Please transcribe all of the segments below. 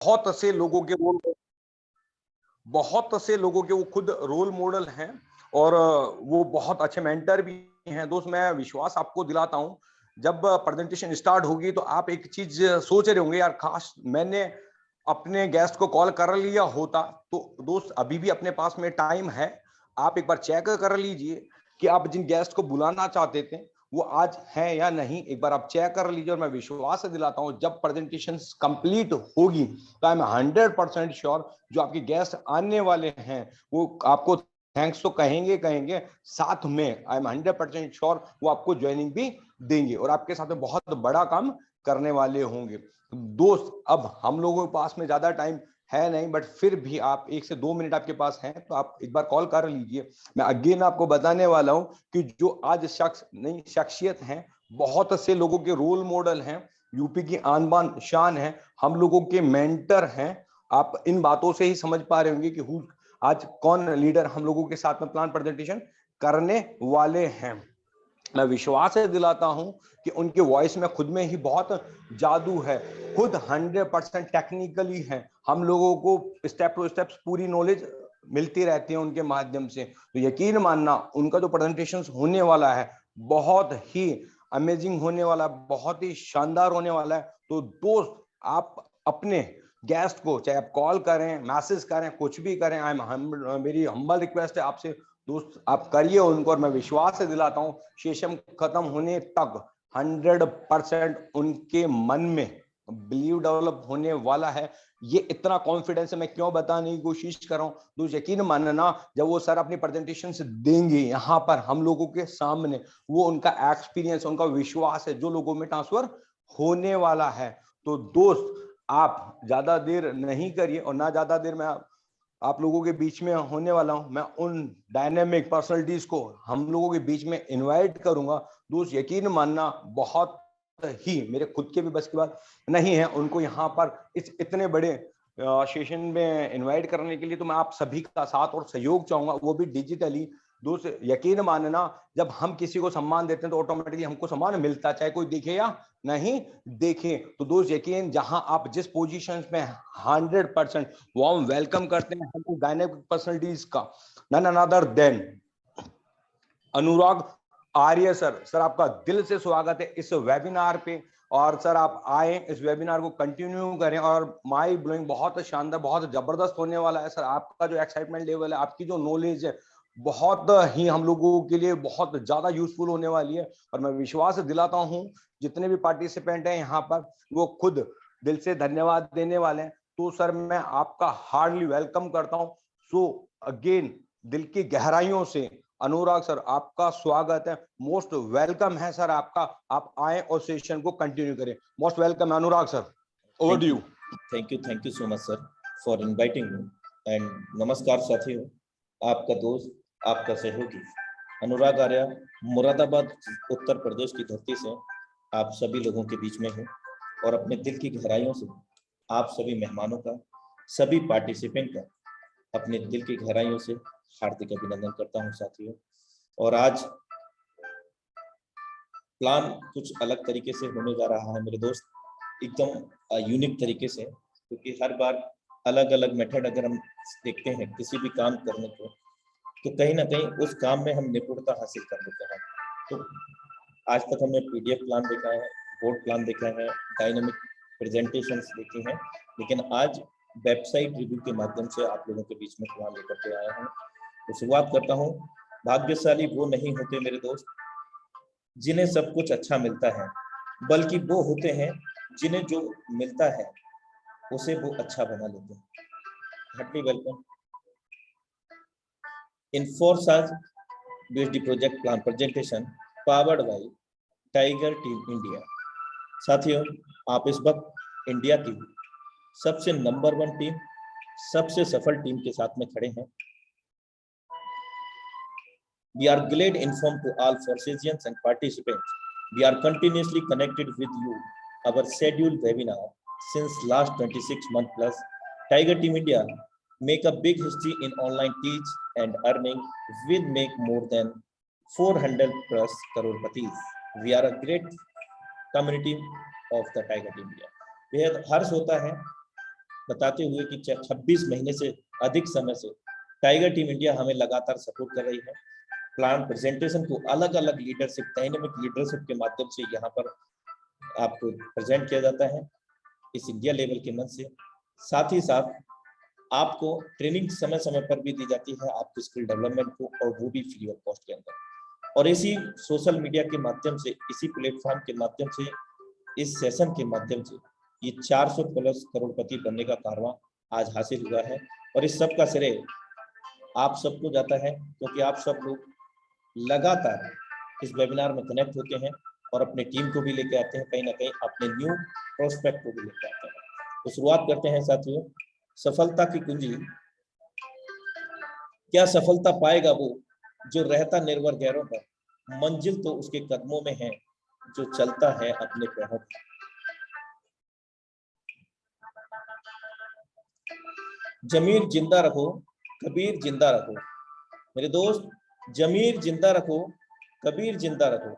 बहुत से लोगों के रोल बहुत से लोगों के वो खुद रोल मॉडल हैं और वो बहुत अच्छे मेंटर भी हैं। दोस्त, मैं विश्वास आपको दिलाता हूँ, जब प्रेजेंटेशन स्टार्ट होगी तो आप एक चीज सोच रहे होंगे, यार काश मैंने अपने गेस्ट को कॉल कर लिया होता। तो दोस्त, अभी भी अपने पास में टाइम है। आप एक बार चेक कर लीजिए कि आप जिन गेस्ट को बुलाना चाहते थे वो आज है या नहीं। एक बार आप चेक कर लीजिए और मैं विश्वास से दिलाता हूँ, जब प्रेजेंटेशन कंप्लीट होगी तो आई एम 100% श्योर जो आपके गेस्ट आने वाले हैं वो आपको थैंक्स तो कहेंगे कहेंगे, साथ में आई एम 100% श्योर वो आपको ज्वाइनिंग भी देंगे और आपके साथ में बहुत बड़ा काम करने वाले होंगे। दोस्त, अब हम लोगों के पास में ज्यादा टाइम है नहीं, बट फिर भी आप 1 से 2 मिनट आपके पास हैं तो आप एक बार कॉल कर लीजिए। मैं अगेन आपको बताने वाला हूं कि जो आज शख्सियत हैं, बहुत से लोगों के रोल मॉडल हैं, यूपी की आन बान शान है, हम लोगों के मेंटर हैं। आप इन बातों से ही समझ पा रहे होंगे कि आज कौन लीडर हम लोगों के साथ में प्लान प्रेजेंटेशन करने वाले हैं। मैं विश्वास से दिलाता हूं कि उनके वॉइस में खुद में ही बहुत जादू है। खुद 100% टेक्निकली है, हम लोगों को स्टेप टू स्टेप्स पूरी नॉलेज मिलती रहती है उनके माध्यम से। तो यकीन मानना, उनका जो प्रेजेंटेशन होने वाला है बहुत ही अमेजिंग होने वाला है, बहुत ही शानदार होने वाला है। तो दोस्त, आप अपने गेस्ट को चाहे आप कॉल करें, मैसेज करें, कुछ भी करें, मेरी हम्बल रिक्वेस्ट है आपसे दोस्त, आप करिए उनको और मैं विश्वास से दिलाता हूं सेशन खत्म होने तक 100% उनके मन में बिलीव डेवलप होने वाला है। ये इतना कॉन्फिडेंस है, मैं क्यों बताने की कोशिश कर रहा हूं दोस्त, यकीन मानना, जब वो सर अपनी प्रेजेंटेशन से देंगे यहाँ पर हम लोगों के सामने, वो उनका एक्सपीरियंस, उनका विश्वास है जो लोगों में ट्रांसफर होने वाला है। तो दोस्त, आप ज्यादा देर नहीं करिए और ना ज्यादा देर में आप लोगों के बीच में होने वाला हूं। मैं उन डायनेमिक पर्सनालिटीज को हम लोगों के बीच में इनवाइट करूंगा। दोस्त, यकीन मानना, बहुत ही मेरे खुद के भी बस की बात नहीं है उनको यहाँ पर इस इतने बड़े सेशन में इनवाइट करने के लिए। तो मैं आप सभी का साथ और सहयोग चाहूंगा, वो भी डिजिटली। दोस्त, यकीन मानना, जब हम किसी को सम्मान देते हैं तो ऑटोमेटिकली हमको सम्मान मिलता, चाहे कोई दिखे या नहीं देखे। तो दोस्त, यकीन, जहां आप जिस पोजीशन में 100% वार्म वेलकम करते हैं हमको डायनेमिक पर्सनालिटीज का, none another then Anurag Arya sir. Sir, आपका दिल से स्वागत है इस वेबिनार पे। और सर, आप आए, इस वेबिनार को कंटिन्यू करें और माइंड ब्लोइंग, बहुत शानदार, बहुत जबरदस्त होने वाला है। सर, आपका जो एक्साइटमेंट लेवल है, आपकी जो नॉलेज है, बहुत ही हम लोगों के लिए बहुत ज्यादा यूजफुल होने वाली है। और मैं विश्वास दिलाता हूं जितने भी पार्टिसिपेंट हैं यहाँ पर वो खुद दिल से धन्यवाद देने वाले हैं। तो सर, मैं आपका हार्डली वेलकम करता हूं। सो अगेन, दिल की गहराइयों से अनुराग सर, आपका स्वागत है, मोस्ट वेलकम है सर आपका। आप आए और सेशन को कंटिन्यू करें। Most welcome Anurag sir, over to you. Thank you so much sir for inviting me. And नमस्कार साथियों, आपका दोस्त, आपका सहयोगी अनुराग आर्य, मुरादाबाद उत्तर प्रदेश की धरती से आप सभी लोगों के बीच में हूँ और अपने दिल की गहराइयों से आप सभी मेहमानों का, सभी पार्टिसिपेंट का अपने दिल की गहराइयों से हार्दिक अभिनंदन करता हूं साथियों। और आज प्लान कुछ अलग तरीके से होने जा रहा है मेरे दोस्त, एकदम यूनिक तरीके से, क्योंकि हर बार अलग अलग मेथड अगर हम देखते हैं किसी भी काम करने को, तो कहीं ना कहीं उस काम में हम निपुणता हासिल कर लेते हैं। तो आज तक हमने पीडीएफ प्लान देखा है, बोर्ड प्लान देखा है, डायनामिक प्रेजेंटेशंस देखी हैं, लेकिन आज वेबसाइट रिव्यू के माध्यम से आप लोगों के बीच में प्लान लेकर के आया हूँ। तो शुरुआत करता हूँ। भाग्यशाली वो नहीं होते मेरे दोस्त जिन्हें सब कुछ अच्छा मिलता है, बल्कि वो होते हैं जिन्हें जो मिलता है उसे वो अच्छा बना लेते हैं। Heartily welcome in Forsage BHD project plan presentation powered by tiger team India. साथियों, आप इस वक्त इंडिया की सबसे नंबर 1 टीम, सबसे सफल टीम के साथ में खड़े हैं। We are glad informed to all Forcesians and participants. We are continuously connected with you. Our scheduled webinar since last 26 months plus. Tiger Team India make a big history in online teach and earning will make more than 400 plus crores. We are a great community of the Tiger Team India. बेहद हर्ष होता है बताते हुए कि 26 महीने से अधिक समय से टाइगर टीम इंडिया हमें लगातार सपोर्ट कर रही है। प्लान प्रेजेंटेशन को अलग अलग लीडरशिप, डायनेमिक लीडरशिप के माध्यम से यहाँ पर आपको प्रेजेंट किया जाता है इस इंडिया लेवल के मंच से। साथ ही साथ आपको ट्रेनिंग समय समय पर भी दी जाती है आपको स्किल डेवलपमेंट को, और वो भी फ्री ऑफ कॉस्ट के अंदर। और इसी सोशल मीडिया के माध्यम से, इसी प्लेटफॉर्म के माध्यम से, इस सेशन के माध्यम से ये 400 प्लस करोड़पति बनने का कारवां आज हासिल हुआ है। और इस सब का श्रेय आप सबको जाता है, क्योंकि आप सब लोग लगातार इस वेबिनार में कनेक्ट होते हैं और अपने टीम को भी लेके आते हैं, कहीं ना कहीं अपने न्यू प्रोस्पेक्ट को भी लेके आते हैं। तो शुरुआत करते हैं साथियों। सफलता की कुंजी, क्या सफलता पाएगा वो जो रहता निर्भर गैरों पर, मंजिल तो उसके कदमों में है जो चलता है अपने पैरों पर। जमीर जिंदा रखो, कबीर जिंदा रखो। मेरे दोस्त, जमीर जिंदा रखो, कबीर जिंदा रखो।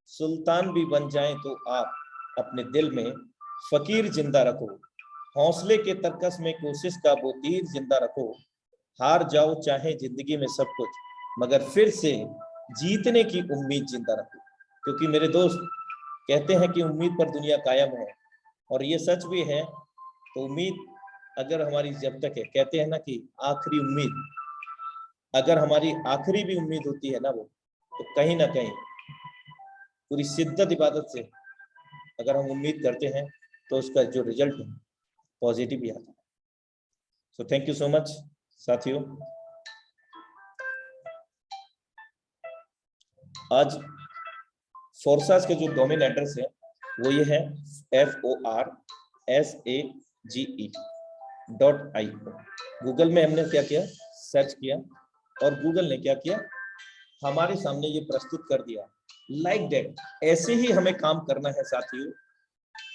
सुल्तान भी बन जाएं तो आप अपने दिल में फकीर जिंदा रखो। हौसले के तरकस में कोशिश का वो तीर जिंदा रखो। हार जाओ चाहे जिंदगी में सब कुछ, मगर फिर से जीतने की उम्मीद जिंदा रखो। क्योंकि मेरे दोस्त, कहते हैं कि उम्मीद पर दुनिया कायम है, और ये सच भी है। तो उम्मीद अगर हमारी जब तक है, कहते हैं ना कि आखिरी उम्मीद, अगर हमारी आखिरी भी उम्मीद होती है ना वो, तो कहीं ना कहीं पूरी शिद्दत इबादत से अगर हम उम्मीद करते हैं तो उसका जो रिजल्ट है पॉजिटिव ही आता है। So thank you so much साथियों। आज फोर्सास के जो डोमेन एड्रेस है वो ये है FORSAGE.IO। गूगल में हमने क्या किया, सर्च किया, और गूगल ने क्या किया, हमारे सामने ये प्रस्तुत कर दिया। लाइक दैट, ऐसे ही हमें काम करना है साथियों।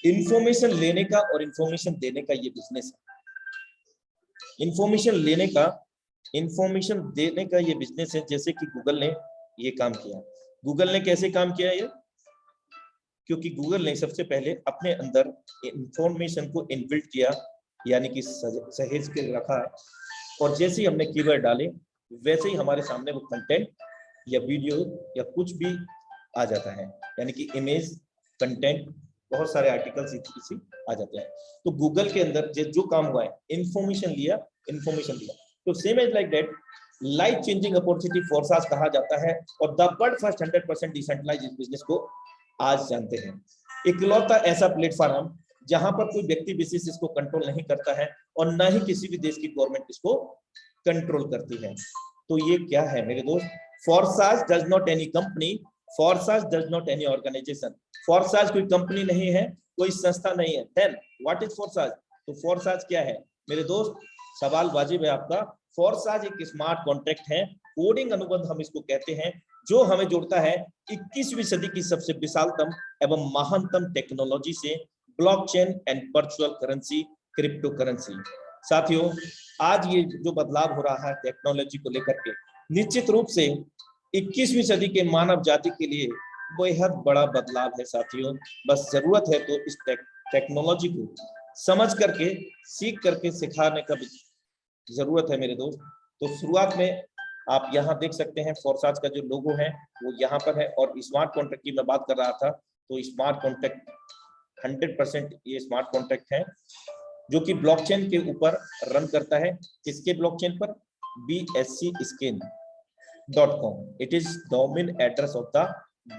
इंफॉर्मेशन लेने का और इंफॉर्मेशन देने का ये बिजनेस है। इंफॉर्मेशन लेने का, इंफॉर्मेशन देने का ये बिजनेस है। जैसे कि गूगल ने ये काम किया। गूगल ने कैसे काम किया ये? क्योंकि गूगल ने सबसे पहले अपने अंदर इंफॉर्मेशन को इनबिल्ट किया, यानी कि सहेज के रखा, और जैसे ही हमने कीवर्ड डाले वैसे ही हमारे सामने वो कंटेंट या वीडियो या कुछ भी आ जाता है, यानी कि इमेज, कंटेंट, बहुत सारे आर्टिकल्स इसी आ जाते हैं। तो गूगल के अंदर जो काम हुआ है, इंफॉर्मेशन लिया, इंफॉर्मेशन दिया। तो same as like that, life changing opportunity Forsage कहा जाता है, और the world first 100% decentralised business को आज जानते हैं। इकलौता ऐसा प्लेटफॉर्म जहां पर कोई व्यक्ति विशेष इसको कंट्रोल नहीं करता है, और ना ही किसी भी देश की गवर्नमेंट इसको कंट्रोल करती है। तो ये क्या है मेरे दोस्त? Forsage does not any company, Forsage does not any organisation. Forsage कोई कंपनी नहीं है, कोई संस्था नहीं है। Then what is Forsage? तो फोर्सास क्या है मेरे दोस्त? सवाल वाजिब है आपका। फोर्सास एक स्मार्ट कॉन्ट्रैक्ट है, कोडिंग अनुबंध हम इसको कहते हैं, जो हमें जोड़ता है 21वीं सदी की सबसे विशालतम एवं महानतम टेक्नोलॉजी से, blockchain and virtual currency, crypto currency. साथियों, आज ये जो बदलाव हो रहा है टेक्नोलॉजी को लेकर के, निश्चित रूप से 21वीं सदी के मानव जाति के लिए बेहद बड़ा बदलाव है साथियों। बस जरूरत है तो इस टेक्नोलॉजी को समझ करके, सीख करके सिखाने का भी जरूरत है मेरे दोस्त। तो शुरुआत में आप यहाँ देख सकते हैं फोर्सास का जो लोगो है वो यहाँ पर है। और स्मार्ट कॉन्ट्रैक्ट की मैं बात कर रहा था, तो स्मार्ट कॉन्ट्रैक्ट 100% ये स्मार्ट कॉन्ट्रैक्ट है जो कि ब्लॉकचेन के ऊपर रन करता है। किसके ब्लॉकचेन पर? BSC.com। It is domain address of the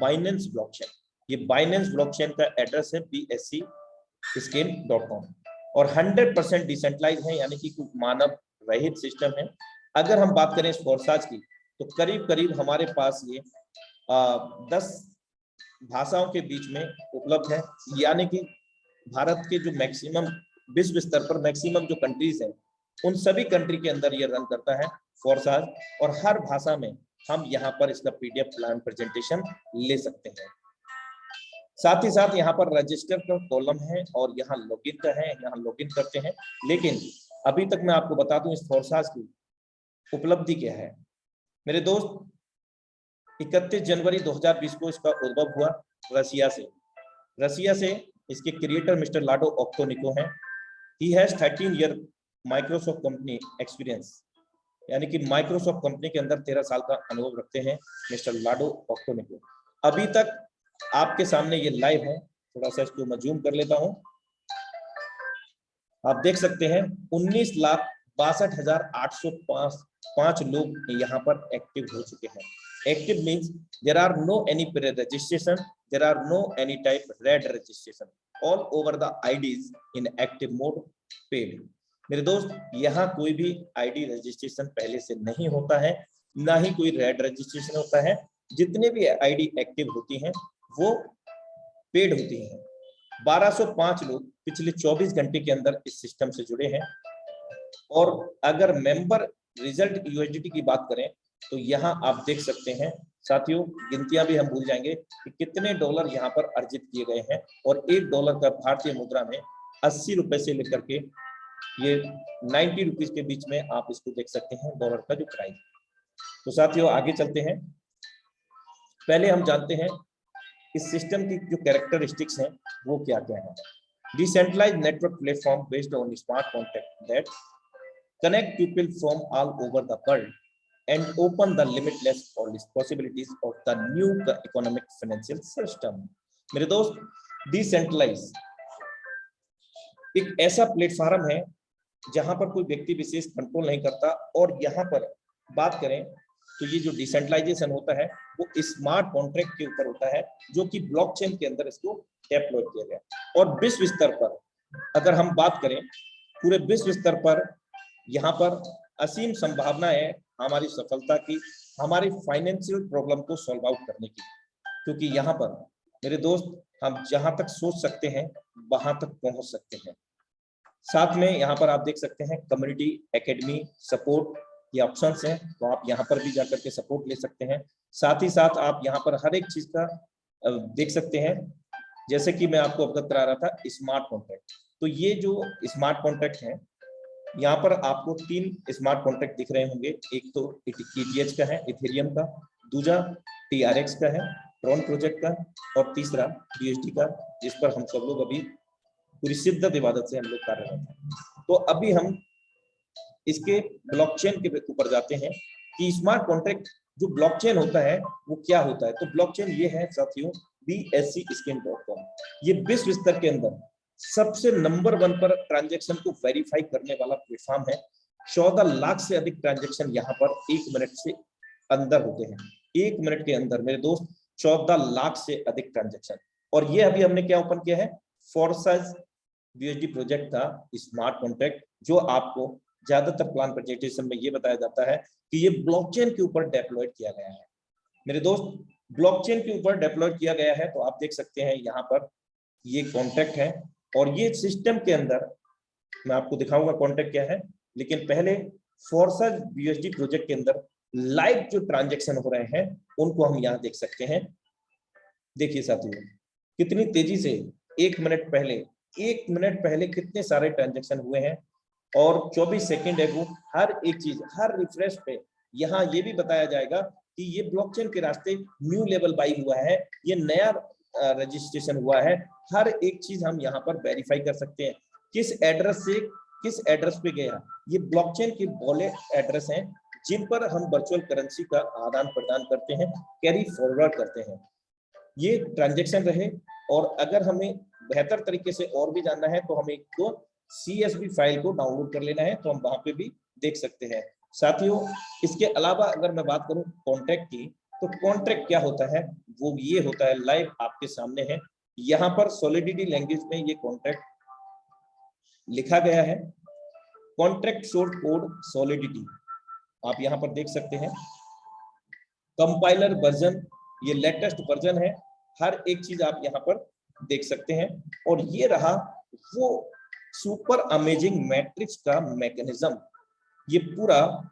Binance blockchain. ये बाइनेंस ब्लॉकचेन का एड्रेस है BSC.com, और 100% डिसेंट्रलाइज है, यानी कि मानव रहित सिस्टम है। अगर हम बात करें फोर्सास की, तो करीब करीब हमारे पास ये 10 भाषाओं के बीच में उपलब्ध है, यानी कि भारत के जो मैक्सिमम, विश्व स्तर पर मैक्सिमम जो कंट्रीज हैं, उन सभी कंट्री के अंदर ये रन करता है फोर्सास। और हर भाषा में हम यहाँ पर इसका PDF प्लान प्रेजेंटेशन ले सकते हैं। साथ ही साथ यहाँ पर रजिस्टर का कॉलम है, और यहाँ लॉगिन का है, यहाँ लॉगिन करते हैं। लेकिन अभी तक मैं आपको बता दूं इस फोर्सास की उपलब्धि क्या है मेरे दोस्त। 31 जनवरी 2020 को इसका उद्भव हुआ रसिया से। इसके क्रिएटर मिस्टर लाडो ओक्टोनिको हैं। He has 13 year Microsoft company experience, यानी कि माइक्रोसॉफ्ट कंपनी के अंदर 13 साल का अनुभव रखते हैं मिस्टर लाडो ऑक्टोनिको। अभी तक आपके सामने ये लाइव है, थोड़ा सा इसको मैं जूम कर लेता हूं। आप देख सकते हैं 19,62,805 लोग यहाँ पर एक्टिव हो चुके हैं। Active means there are no any pre registration, there are no any type red registration, all over the IDs in active mode paid. मेरे दोस्त, यहाँ कोई भी आईडी रजिस्ट्रेशन पहले से नहीं होता है, ना ही कोई रेड रजिस्ट्रेशन होता है। जितने भी आईडी एक्टिव होती हैं वो पेड होती हैं। 1205 लोग पिछले 24 घंटे के अंदर इस सिस्टम से जुड़े हैं। और अगर मेंबर रिजल्ट यूएसडीटी की बात करें तो यहाँ आप देख सकते हैं साथियों, गिनतियां भी हम भूल जाएंगे कि कितने डॉलर यहाँ पर अर्जित किए गए हैं। और $1 का भारतीय मुद्रा में 80 रुपए से लेकर के ये 90 रुपीज के बीच में आप इसको देख सकते हैं डॉलर का जो प्राइस। तो साथियों आगे चलते हैं। पहले हम जानते हैं इस सिस्टम की जो कैरेक्टरिस्टिक्स हैं वो क्या क्या है। Decentralised network platform based on smart contact that connect people from all over the world and open the limitless possibilities of the new economic financial system। मेरे दोस्त, डिसेंट्रलाइज एक ऐसा प्लेटफॉर्म है जहां पर कोई व्यक्ति विशेष कंट्रोल नहीं करता। और यहाँ पर बात करें तो ये जो डिसेंट्रलाइजेशन होता है वो स्मार्ट कॉन्ट्रैक्ट के ऊपर होता है, जो कि ब्लॉकचेन के अंदर इसको डेप्लॉय किया गया। और विश्व स्तर पर अगर हम बात करें, पूरे विश्व स्तर पर यहाँ पर असीम संभावना है हमारी सफलता की, हमारी फाइनेंशियल प्रॉब्लम को सॉल्व आउट करने की। क्योंकि यहाँ पर मेरे दोस्त, हम जहां तक सोच सकते हैं वहां तक पहुंच सकते हैं। साथ में यहाँ पर आप देख सकते हैं कम्युनिटी एकेडमी सपोर्ट ये ऑप्शंस हैं, तो आप यहाँ पर भी जाकर के सपोर्ट ले सकते हैं। साथ ही साथ आप यहाँ पर हर एक चीज का देख सकते हैं। जैसे कि मैं आपको अवगत करा रहा था स्मार्ट कॉन्ट्रैक्ट, तो ये जो स्मार्ट कॉन्ट्रैक्ट है यहाँ पर आपको 3 स्मार्ट कॉन्ट्रैक्ट दिख रहे होंगे। एक तो ETH का है, इथेरियम का, दूसरा TRX का है, ट्रॉन प्रोजेक्ट का, और तीसरा USD का, जिस पर हम सब लोग अभी पूरी शिद्दत इबादत से हम लोग कर रहे हैं। तो अभी हम इसके ब्लॉकचेन के ऊपर जाते हैं कि स्मार्ट कॉन्ट्रैक्ट जो ब्लॉकचेन होता है वो क्या होता है। तो ब्लॉकचेन ये है साथियों BSCscan.com। ये विश्व स्तर के अंदर सबसे नंबर 1 पर ट्रांजैक्शन को वेरीफाई करने वाला प्लेटफॉर्म है। 14 लाख से अधिक ट्रांजैक्शन यहाँ पर 1 मिनट से अंदर होते हैं। 1 मिनट के अंदर मेरे दोस्त 14 लाख से अधिक ट्रांजैक्शन। और ये अभी हमने क्या ओपन किया है, फोर्साइज USD प्रोजेक्ट का स्मार्ट कॉन्ट्रैक्ट, जो आपको ज्यादातर प्लान प्रेजेंटेशन में ये बताया जाता है कि ये ब्लॉकचेन के ऊपर डेप्लॉयड किया गया है। मेरे दोस्त, ब्लॉकचेन के ऊपर डेप्लॉयड किया गया है। तो आप देख सकते हैं यहाँ पर ये कॉन्ट्रैक्ट है। और ये सिस्टम के अंदर मैं आपको दिखाऊंगा कॉन्ट्रैक्ट क्या है, लेकिन पहले फोर्साइज USD प्रोजेक्ट के अंदर लाइव जो ट्रांजैक्शन हो रहे हैं उनको हम यहाँ देख सकते हैं। देखिए साथियों, कितनी तेजी से 1 मिनट पहले कितने सारे ट्रांजैक्शन हुए हैं। और 24 सेकेंड एगो हर एक चीज, हर रिफ्रेश पे यहाँ ये भी बताया जाएगा कि ये ब्लॉकचेन के रास्ते न्यू लेवल बाई हुआ है, ये नया रजिस्ट्रेशन हुआ है। हर एक चीज हम यहाँ पर वेरीफाई कर सकते हैं, किस एड्रेस से किस एड्रेस पे गया। ये ब्लॉकचेन के वॉलेट एड्रेस हैं जिन पर हम वर्चुअल करेंसी का आदान प्रदान करते हैं, कैरी फॉरवर्ड करते हैं। ये ट्रांजैक्शन रहे। और अगर हमें बेहतर तरीके से और भी जानना है तो हमें एक CSV फाइल को डाउनलोड कर लेना है, तो हम वहां पे भी देख सकते हैं। साथियों, इसके अलावा अगर मैं बात करूं कॉन्ट्रैक्ट की, तो कॉन्ट्रैक्ट क्या होता है, वो ये होता है, लाइव आपके सामने है। यहाँ पर सॉलिडिटी लैंग्वेज में ये कॉन्ट्रैक्ट लिखा गया है। कॉन्ट्रैक्ट सोर्स कोड सॉलिडिटी आप यहाँ पर देख सकते हैं। कंपाइलर वर्जन ये लेटेस्ट वर्जन है। हर एक चीज आप यहाँ पर देख सकते हैं। और ये रहा वो सुपर अमेजिंग मैट्रिक्स का मैकेनिज्म, ये पूरा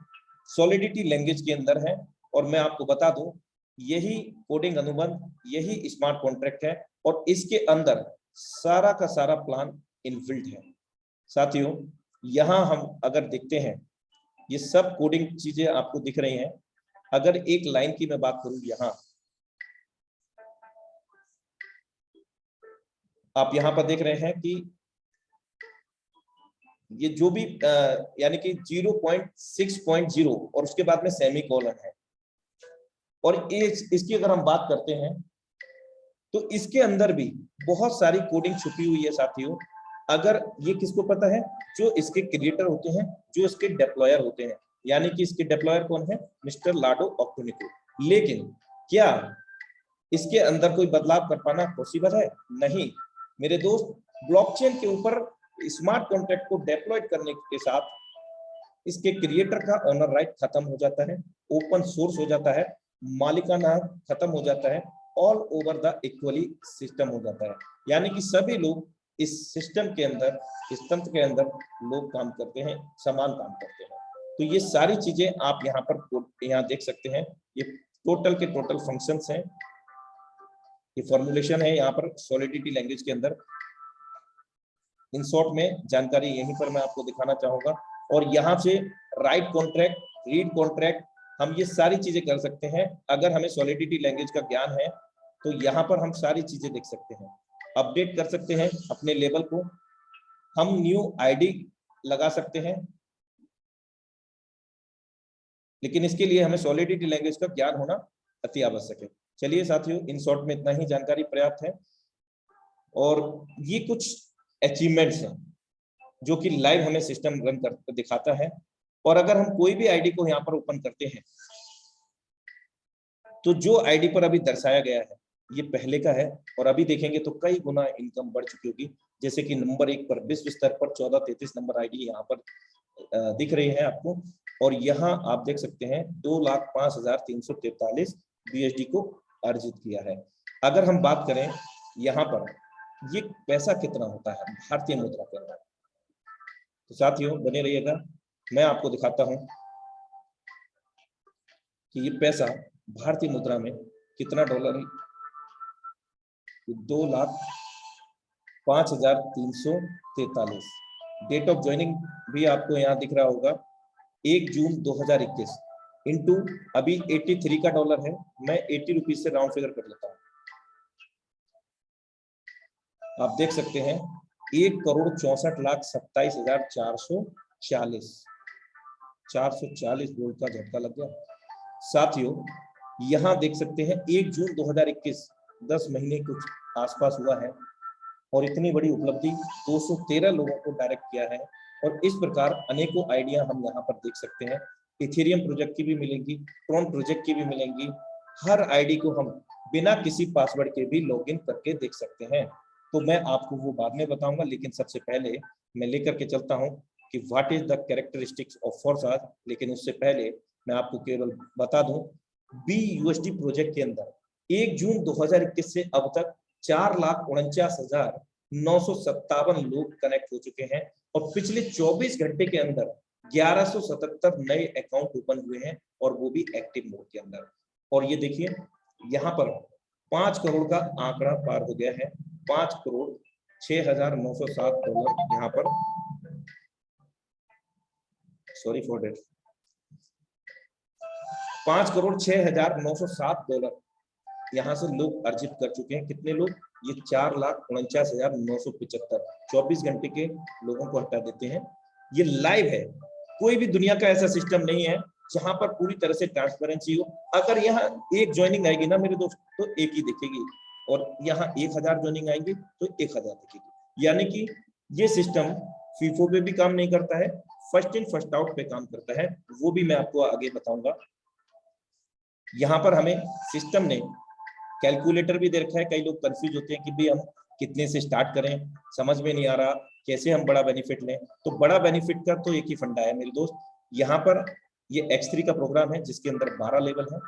सॉलिडिटी लैंग्वेज के अंदर है। और मैं आपको बता दूं, यही कोडिंग अनुबंध, यही स्मार्ट कॉन्ट्रैक्ट है। और इसके अंदर सारा का सारा प्लान इनबिल्ट है। साथियों, यहाँ हम अगर देखते हैं, ये सब कोडिंग चीजें आपको दिख रही हैं। अगर एक लाइन की मैं बात करूं, यहाँ आप यहाँ पर देख रहे हैं कि ये जो भी यानी कि 0.6.0 और उसके बाद में सेमी कोलन है। और इसकी अगर हम बात करते हैं तो इसके अंदर भी बहुत सारी कोडिंग छुपी हुई है साथियों। अगर ये किसको पता है, जो इसके क्रिएटर होते हैं, जो इसके डिप्लॉयर होते हैं, यानी कि इसके डिप्लॉयर कौन है, मिस्टर लाडो ऑक्टोनिको। लेकिन क्या इसके अंदर कोई बदलाव कर पाना पॉसिबल है? नहीं मेरे दोस्त। ब्लॉकचेन के ऊपर स्मार्ट कॉन्ट्रैक्ट को डिप्लॉय करने के साथ इसके क्रिएटर का ऑनर राइट खत्म हो जाता है, ओपन सोर्स हो जाता है, मालिकाना खत्म हो जाता है, all over the equally system हो जाता है। यानी कि सभी लोग इस सिस्टम के अंदर, इस तंत्र के अंदर लोग काम करते हैं, समान काम करते हैं। तो ये सारी चीजें आप यहाँ पर यहाँ देख सकते हैं। ये टोटल के टोटल फंक्शंस हैं, ये फॉर्मुलेशन है यहाँ पर सॉलिडिटी लैंग्वेज के अंदर। इन शॉर्ट में जानकारी यहीं पर मैं आपको दिखाना चाहूंगा। और यहाँ से राइट कॉन्ट्रैक्ट, रीड कॉन्ट्रैक्ट, हम ये सारी चीजें कर सकते हैं। अगर हमें सॉलिडिटी लैंग्वेज का ज्ञान है तो यहाँ पर हम सारी चीजें देख सकते हैं, अपडेट कर सकते हैं अपने लेवल को, हम न्यू आईडी लगा सकते हैं। लेकिन इसके लिए हमें सॉलिडिटी लैंग्वेज का ज्ञान होना अति आवश्यक है। चलिए साथियों, इन शॉर्ट में इतना ही जानकारी पर्याप्त है। और ये कुछ अचीवमेंट्स हैं जो कि लाइव हमें सिस्टम रन कर दिखाता है। और अगर हम कोई भी आईडी को यहाँ पर ओपन करते हैं तो जो आईडी पर अभी दर्शाया गया है ये पहले का है, और अभी देखेंगे तो कई गुना इनकम बढ़ चुकी होगी। जैसे कि नंबर 1 पर विश्व स्तर पर 1433 नंबर आईडी यहाँ पर दिख रही है आपको। और यहाँ आप देख सकते हैं 2,05,343 BSD को अर्जित किया है। अगर हम बात करें यहाँ पर ये पैसा कितना होता है भारतीय मुद्रा के अंदर, तो साथियों बने रहिएगा, मैं आपको दिखाता हूं कि ये पैसा भारतीय मुद्रा में कितना डॉलर है। 2,05,343। डेट ऑफ ज्वाइनिंग भी आपको यहाँ दिख रहा होगा 1 जून 2021 इंटू अभी 83 का डॉलर है। मैं 80 रुपीज से राउंड फिगर कर लेता हूँ। आप देख सकते हैं 1,64,27,440 440 वोल्ट का झटका लग गया साथियों। यहाँ देख सकते हैं 1 जून 2021 10 महीने कुछ आसपास हुआ है और इतनी बड़ी उपलब्धि 213 लोगों को डायरेक्ट किया है। और इस प्रकार अनेकों आइडिया हम यहाँ पर देख सकते हैं। इथेरियम प्रोजेक्ट की भी मिलेंगी, ट्रॉन प्रोजेक्ट की भी मिलेंगी। हर आईडी को हम बिना किसी पासवर्ड के भी लॉगिन करके देख सकते हैं। तो मैं आपको वो बाद में बताऊंगा, लेकिन सबसे पहले मैं लेकर के चलता हूं कि what is the characteristics of Forsage. लेकिन उससे पहले मैं आपको केवल बता दूं BUSD प्रोजेक्ट के अंदर 1 जून 2021 से अब तक 4,49,957 लोग कनेक्ट हो चुके हैं और पिछले 24 घंटे के अंदर 1177 नए अकाउंट ओपन हुए हैं और वो भी एक्टिव मोड के अंदर। और ये देखिए यहाँ पर 5 करोड़ का आंकड़ा पार हो गया है। 5,06,907 यहाँ पर, सॉरी फॉर डेट, $5,06,907 यहाँ से लोग अर्जित कर चुके हैं। कितने लोग? ये 4,49,975। 24 घंटे के लोगों को हटा देते हैं। ये लाइव है, कोई भी दुनिया का ऐसा सिस्टम नहीं है जहां पर पूरी तरह से ट्रांसपेरेंसी हो। अगर यहाँ एक ज्वाइनिंग आएगी ना मेरे दोस्त तो एक ही दिखेगी, और यहाँ 1,000 ज्वाइनिंग आएंगे तो 1,000 दिखेगी। यानी कि ये सिस्टम फीफो पे भी काम नहीं करता है, फर्स्ट इन फर्स्ट आउट पे काम करता है। वो भी मैं आपको आगे बताऊंगा। यहाँ पर हमें सिस्टम ने कैलकुलेटर भी दे रखा है। कई लोग कंफ्यूज होते हैं कि भाई हम कितने से स्टार्ट करें, समझ में नहीं आ रहा कैसे हम बड़ा बेनिफिट लें। तो बड़ा बेनिफिट का तो एक ही फंडा है मेरे दोस्त। यहाँ पर ये X3 का प्रोग्राम है जिसके अंदर 12 लेवल है।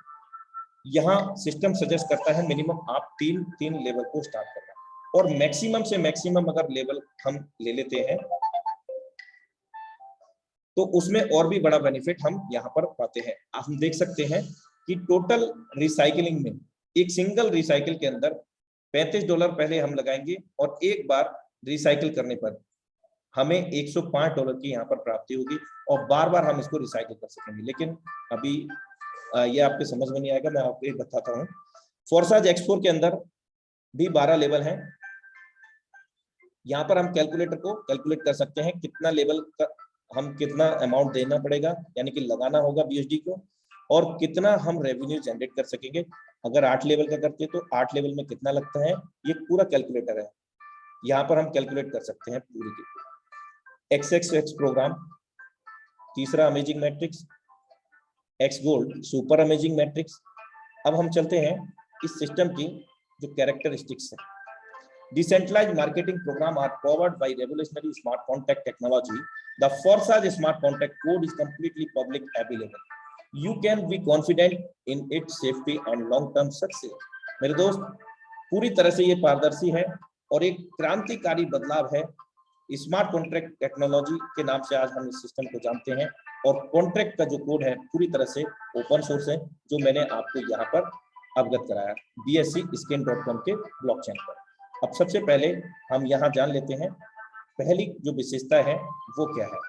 यहाँ सिस्टम सजेस्ट करता है मिनिमम आप 3 लेवल को स्टार्ट करना, और मैक्सिमम से मैक्सिमम अगर लेवल हम ले लेते हैं तो उसमें और भी बड़ा बेनिफिट हम यहाँ पर पाते हैं। हम देख सकते हैं कि टोटल रिसाइकलिंग में एक सिंगल रिसाइकिल के अंदर $35 पहले हम लगाएंगे और एक बार रिसाइकिल करने पर हमें $105 की यहाँ पर प्राप्ति होगी और बार बार हम इसको रिसाइकिल कर सकेंगे। लेकिन अभी ये आपके समझ में नहीं आएगा, मैं आपको एक बताता हूँ। फोर्साज X4 के अंदर भी 12 लेवल हैं। यहाँ पर हम कैलकुलेटर को कैलकुलेट कर सकते हैं कितना लेवल का हम कितना अमाउंट देना पड़ेगा, यानी कि लगाना होगा BSD को, और कितना हम रेवेन्यू जनरेट कर सकेंगे। अगर 8 लेवल का करते तो 8 लेवल में कितना लगता है, ये पूरा कैलकुलेटर है, यहाँ पर हम कैलकुलेट कर सकते हैं पूरी की। XXX प्रोग्राम, तीसरा amazing matrix, X gold super amazing matrix. अब हम चलते हैं इस सिस्टम की जो कैरेक्टरिस्टिक्स है। Decentralized marketing program are powered by revolutionary smart contract technology. The Forsage smart contract code is completely public available. You can be confident in its safety and long-term success. मेरे दोस्त, पूरी तरह से ये पारदर्शी है और एक क्रांतिकारी बदलाव है। स्मार्ट कॉन्ट्रैक्ट टेक्नोलॉजी के नाम से आज हम इस सिस्टम को जानते हैं, और कॉन्ट्रैक्ट का जो कोड है पूरी तरह से ओपन सोर्स है, जो मैंने आपको यहाँ पर अवगत कराया bscscan.com के ब्लॉकचेन पर। अब सबसे पहले हम यहाँ जान लेते हैं पहली जो विशेषता है वो क्या है।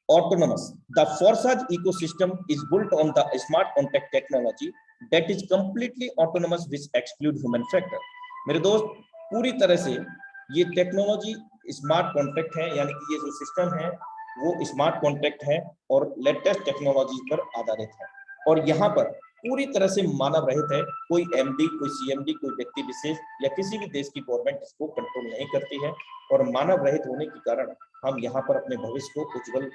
Autonomous. The Forsage ecosystem is built on the smart contract technology that is completely autonomous which exclude human factor. मेरे दोस्त, पूरी तरह से ये टेक्नोलॉजी स्मार्ट कॉन्ट्रैक्ट है, यानी कि ये जो सिस्टम है वो स्मार्ट कॉन्ट्रैक्ट है और लेटेस्ट टेक्नोलॉजी पर आधारित है, और यहाँ पर पूरी तरह से मानव रहित है। कोई MD, कोई CMD, कोई व्यक्ति विशेष या किसी भी देश की गवर्नमेंट इसको कंट्रोल नहीं करती है, और मानव रहित होने के कारण हम यहाँ पर अपने भविष्य को उज्जवल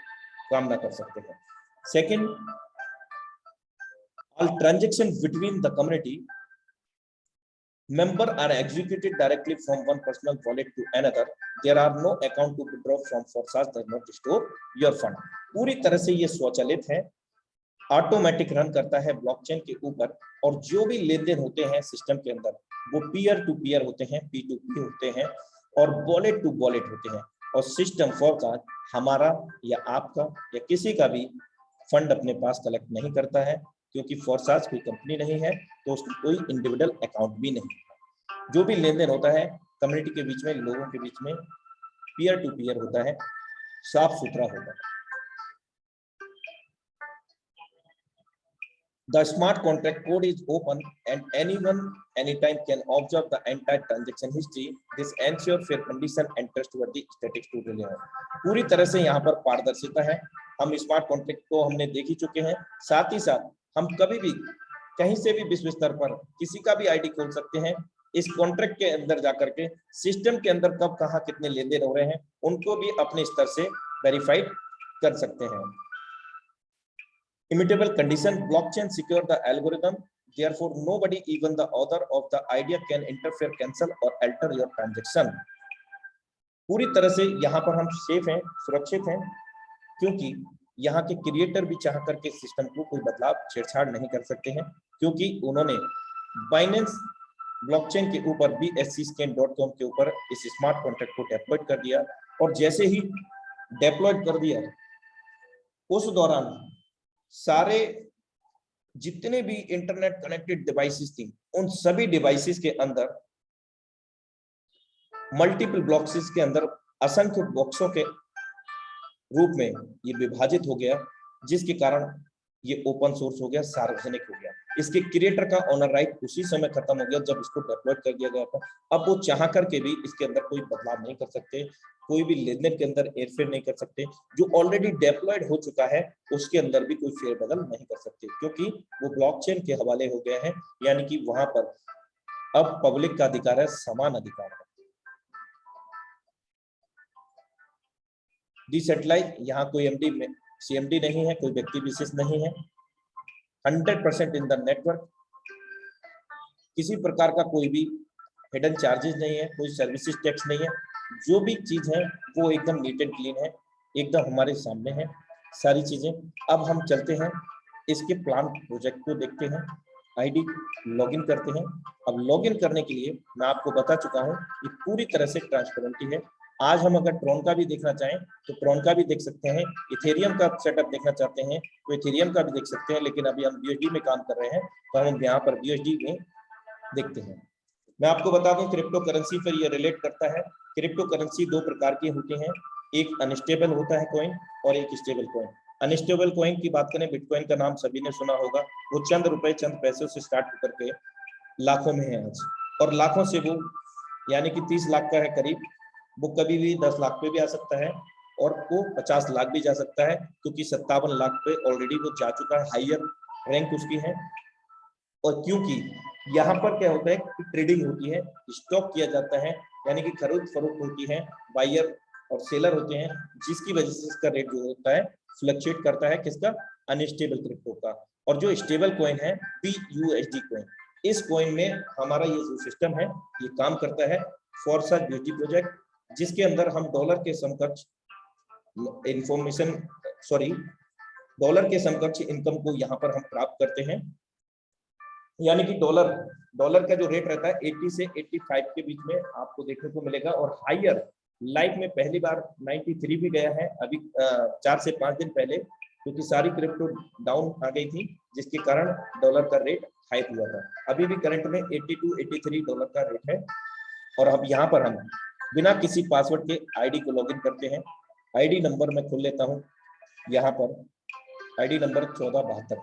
कामना कर सकते हैं। Second, all transactions between the community member are executed directly from one personal wallet to another. There are no account to withdraw from. Forsage does not store your fund. पूरी तरह से ये स्वचालित है, ऑटोमेटिक रन करता है blockchain के ऊपर, और जो भी लेन देन होते हैं सिस्टम के अंदर वो पीयर टू पीयर होते हैं, P2P होते हैं, और वॉलेट टू वॉलेट होते हैं। और सिस्टम Forsage हमारा या आपका या किसी का भी फंड अपने पास कलेक्ट नहीं करता है, क्योंकि Forsage कोई कंपनी नहीं है, तो उसका कोई इंडिविजुअल अकाउंट भी नहीं है। जो भी लेन देन होता है कम्युनिटी के बीच में, लोगों के बीच में, पीयर टू पीयर होता है, साफ सुथरा होता है। The smart contract code is open and anyone anytime can observe the entire transaction history. This ensures fair condition and trustworthy statistics to rely on. पूरी तरह से यहाँ पर पारदर्शिता है। हम स्मार्ट कॉन्ट्रैक्ट को हमने देख ही चुके हैं, साथ ही साथ हम कभी भी कहीं से भी विश्व स्तर पर किसी का भी ID खोल सकते हैं। इस कॉन्ट्रैक्ट के अंदर जाकर के सिस्टम के अंदर कब कहाँ कितने लेन देन हो रहे हैं उनको भी अपने स्तर से वेरीफाइड कर सकते हैं। Immutable condition, blockchain secure the algorithm, therefore nobody, even the author of the idea, can interfere, cancel or alter your transaction. पूरी तरह से यहाँ पर हम सेफ हैं, सुरक्षित हैं, क्योंकि यहाँ के क्रिएटर भी चाह करके सिस्टम को कोई बदलाव छेड़छाड़ नहीं कर सकते हैं, क्योंकि उन्होंने बाइनेंस ब्लॉकचेन के ऊपर bscscan.com के ऊपर इस स्मार्ट कॉन्ट्रैक्ट को डेप्लॉय कर दिया, और जैसे ही डेप्लॉय कर दिया उस दौरान सारे जितने भी इंटरनेट कनेक्टेड डिवाइसेस थी उन सभी डिवाइसेस के अंदर मल्टीपल ब्लॉक्स के अंदर असंख्य बॉक्सों के रूप में ये विभाजित हो गया, जिसके कारण ये ओपन सोर्स हो गया, सार्वजनिक हो गया। इसके क्रिएटर का ऑनर राइट उसी समय खत्म हो गया जब इसको डेप्लॉय कर दिया गया था। अब वो चाह करके भी इसके अंदर कोई बदलाव नहीं कर सकते, कोई भी लेन देन के अंदर हेरफेर नहीं कर सकते। जो ऑलरेडी डेप्लॉयड हो चुका है उसके अंदर भी कोई फेरबदल नहीं कर सकते, क्योंकि वो ब्लॉकचेन के हवाले हो गए हैं, यानी कि वहां पर अब पब्लिक का अधिकार है, समान अधिकार है। डिसेंट्रलाइज, यहाँ कोई MD में CMD नहीं है, कोई व्यक्ति विशेष नहीं है। 100% इन द नेटवर्क, किसी प्रकार का कोई भी हिडन चार्जेस नहीं है, कोई सर्विसेज टैक्स नहीं है। जो भी चीज है वो एकदम नीट एंड क्लीन है, एकदम हमारे सामने है सारी चीजें। अब हम चलते हैं इसके प्लान प्रोजेक्ट को देखते हैं, ID लॉगिन करते हैं। अब लॉगिन करने के लिए मैं आपको बता चुका हूँ कि पूरी तरह से ट्रांसपेरेंटी है। आज हम अगर ट्रॉन का भी देखना चाहें तो ट्रॉन का भी देख सकते हैं, इथेरियम का सेटअप देखना चाहते हैं तो इथेरियम का भी देख सकते हैं, लेकिन अभी हम BSD में काम कर रहे हैं तो हम यहाँ पर BSD में देखते हैं। मैं आपको बता दूं क्रिप्टो करेंसी पर ये रिलेट करता है। क्रिप्टो करेंसी दो प्रकार की होती हैं, एक अनस्टेबल होता है कॉइन और एक स्टेबल कॉइन। अनस्टेबल कॉइन की बात करें, बिटकॉइन का नाम सभी ने सुना होगा, वो चंद रुपए चंद पैसों से स्टार्ट होकर के लाखों में है आज, और लाखों से वो यानी कि 30 लाख का है करीब, वो कभी भी 10 लाख पे भी आ सकता है और वो 50 लाख भी जा सकता है, क्योंकि 57 लाख पे ऑलरेडी वो जा चुका है, हायर रैंक उसकी है। और क्योंकि यहाँ पर क्या होता है कि ट्रेडिंग होती है, स्टॉक किया जाता है, यानी कि खरीद फरोख्त होती है, बायर और सेलर होते हैं, जिसकी वजह से इसका रेट जो होता है फ्लक्चुएट करता है, किसका, अनस्टेबल क्रिप्टो का। और जो स्टेबल कॉइन है BUSD कॉइन, इस कॉइन में हमारा ये जो सिस्टम है ये काम करता है फॉर्सा BUSD प्रोजेक्ट, जिसके अंदर हम डॉलर के समकक्ष इंफॉर्मेशन डॉलर के समकक्ष इनकम को यहाँ पर हम प्राप्त करते हैं। यानी कि डॉलर का जो रेट रहता है 80 से 85 के बीच में आपको देखने को मिलेगा, और हायर लाइफ में पहली बार 93 भी गया है अभी 4 से 5 दिन पहले, क्योंकि सारी क्रिप्टो डाउन आ गई थी, जिसके कारण डॉलर का रेट हाइक हुआ था। अभी भी करंट में 82-83 डॉलर का रेट है। और अब यहाँ पर हम बिना किसी पासवर्ड के आईडी को लॉगिन करते हैं। आईडी नंबर मैं खोल लेता हूँ, यहाँ पर आईडी नंबर 1472,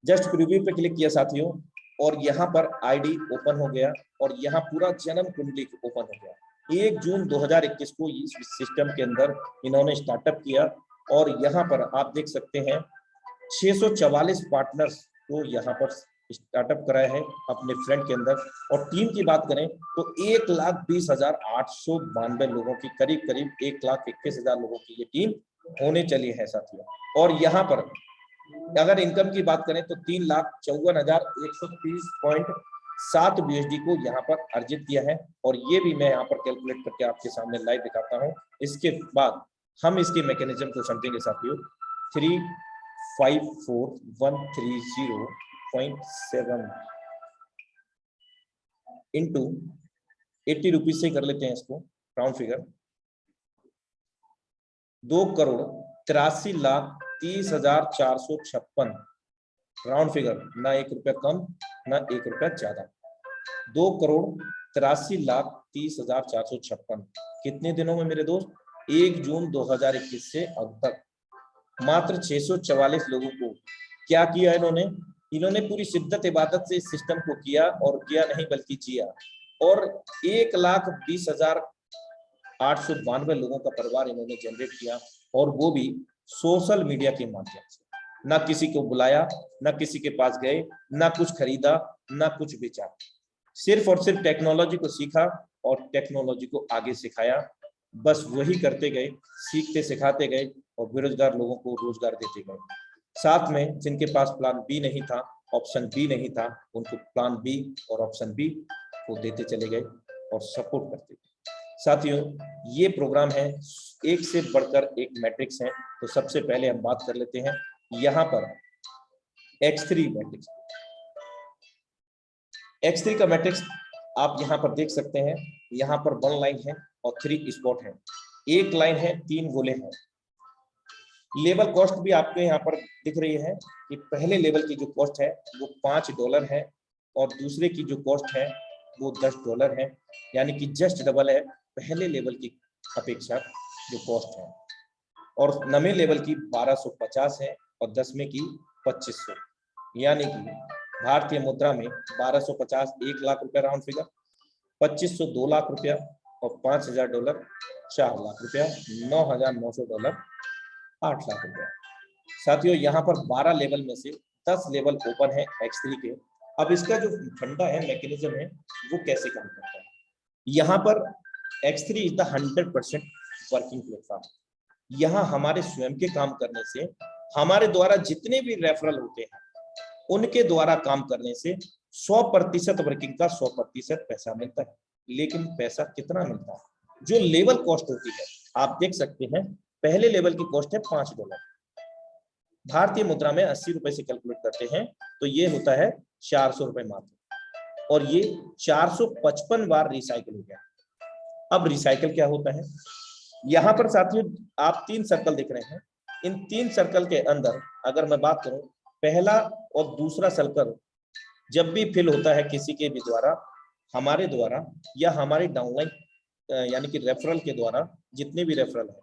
जस्ट प्रीव्यू पे क्लिक किया साथियों, और यहाँ पर आईडी ओपन हो गया, और यहाँ पूरा जन्म कुंडली ओपन हो गया। 1 जून 2021 को इस सिस्टम के अंदर इन्होंने स्टार्टअप किया, और यहाँ पर आप देख सकते हैं 644 पार्टनर्स को यहाँ पर स्टार्टअप कराया है अपने फ्रेंड के अंदर। और टीम की बात करें तो 1,20,892 लोगों की, करीब 1,21,000 लोगों की ये टीम होने चली है साथियों। और यहाँ पर अगर इनकम की बात करें तो 3,54,130.7 BUSD को यहाँ पर अर्जित किया है, और ये भी मैं यहाँ पर कैलकुलेट करके आपके सामने लाइव दिखाता हूँ। इसके बाद हम इसके मैकेनिज्म को समझेंगे साथियों। 354,130.7 इंटू 80 रुपीज से कर लेते हैं इसको राउंड फिगर, 2,83,30,456 राउंड फिगर, ना 1 रुपया कम ना 1 रुपया ज्यादा, 2,83,30,456। कितने दिनों में मेरे दोस्त? 1 जून 2021 से अब तक मात्र 644 लोगों को क्या किया इन्होंने पूरी शिद्दत इबादत से इस सिस्टम को किया, और किया नहीं बल्कि जिया। और 1,20,892 लोगों का परिवार इन्होंने जनरेट किया, और वो भी सोशल मीडिया के माध्यम से। ना किसी को बुलाया, ना किसी के पास गए, ना कुछ खरीदा, ना कुछ बेचा, सिर्फ और सिर्फ टेक्नोलॉजी को सीखा और टेक्नोलॉजी को आगे सिखाया। बस वही करते गए, सीखते सिखाते गए, और बेरोजगार लोगों को रोजगार देते गए। साथ में जिनके पास प्लान बी नहीं था, ऑप्शन बी नहीं था, उनको प्लान बी और ऑप्शन बी को देते चले गए और सपोर्ट करते गए। साथियों, ये प्रोग्राम है, एक से बढ़कर एक मैट्रिक्स है। तो सबसे पहले हम बात कर लेते हैं यहाँ पर X3 मैट्रिक्स। X3 का मैट्रिक्स आप यहाँ पर देख सकते हैं। यहाँ पर 1 लाइन है और 3 स्पॉट है, 1 लाइन है, 3 गोले हैं। लेवल कॉस्ट भी आपको यहाँ पर दिख रही है कि पहले लेवल की जो कॉस्ट है वो $5 है, और दूसरे की जो कॉस्ट है वो $10 है, यानी कि जस्ट डबल है पहले लेवल की अपेक्षा जो कॉस्ट है। और 9वें लेवल की 1250 है, और 10वें की 2500, यानी कि भारतीय मुद्रा में 1250 1 लाख रुपया राउंड फिगर, 2500 2 लाख रुपया, और $5,000 4 लाख रुपया, $9,900 8 लाख रुपया। साथियों, यहाँ पर 12 लेवल में से 10 लेवल ओपन है X3 के। अब इसका जो फंडा है, मैकेनिज्म है, वो कैसे काम करता है। यहाँ पर X3 is the 100% working platform. यहाँ हमारे स्वयं के काम करने से, हमारे द्वारा जितने भी रेफरल होते हैं उनके द्वारा काम करने से 100% वर्किंग का 100% पैसा मिलता है। लेकिन पैसा कितना मिलता है? जो लेवल कॉस्ट होती है, आप देख सकते हैं पहले लेवल की कॉस्ट है $5, भारतीय मुद्रा में 80 रुपए से कैलकुलेट करते हैं तो ये होता है 400 रुपए मात्र, और ये 455 बार रिसाइकिल हो गया। अब रिसाइकिल क्या होता है? यहाँ पर साथियों आप 3 सर्कल दिख रहे हैं। इन 3 सर्कल के अंदर अगर मैं बात करूं, पहला और दूसरा सर्कल जब भी फिल होता है किसी के भी द्वारा, हमारे द्वारा या हमारे डाउनलाइन यानी कि रेफरल के द्वारा, जितने भी रेफरल है,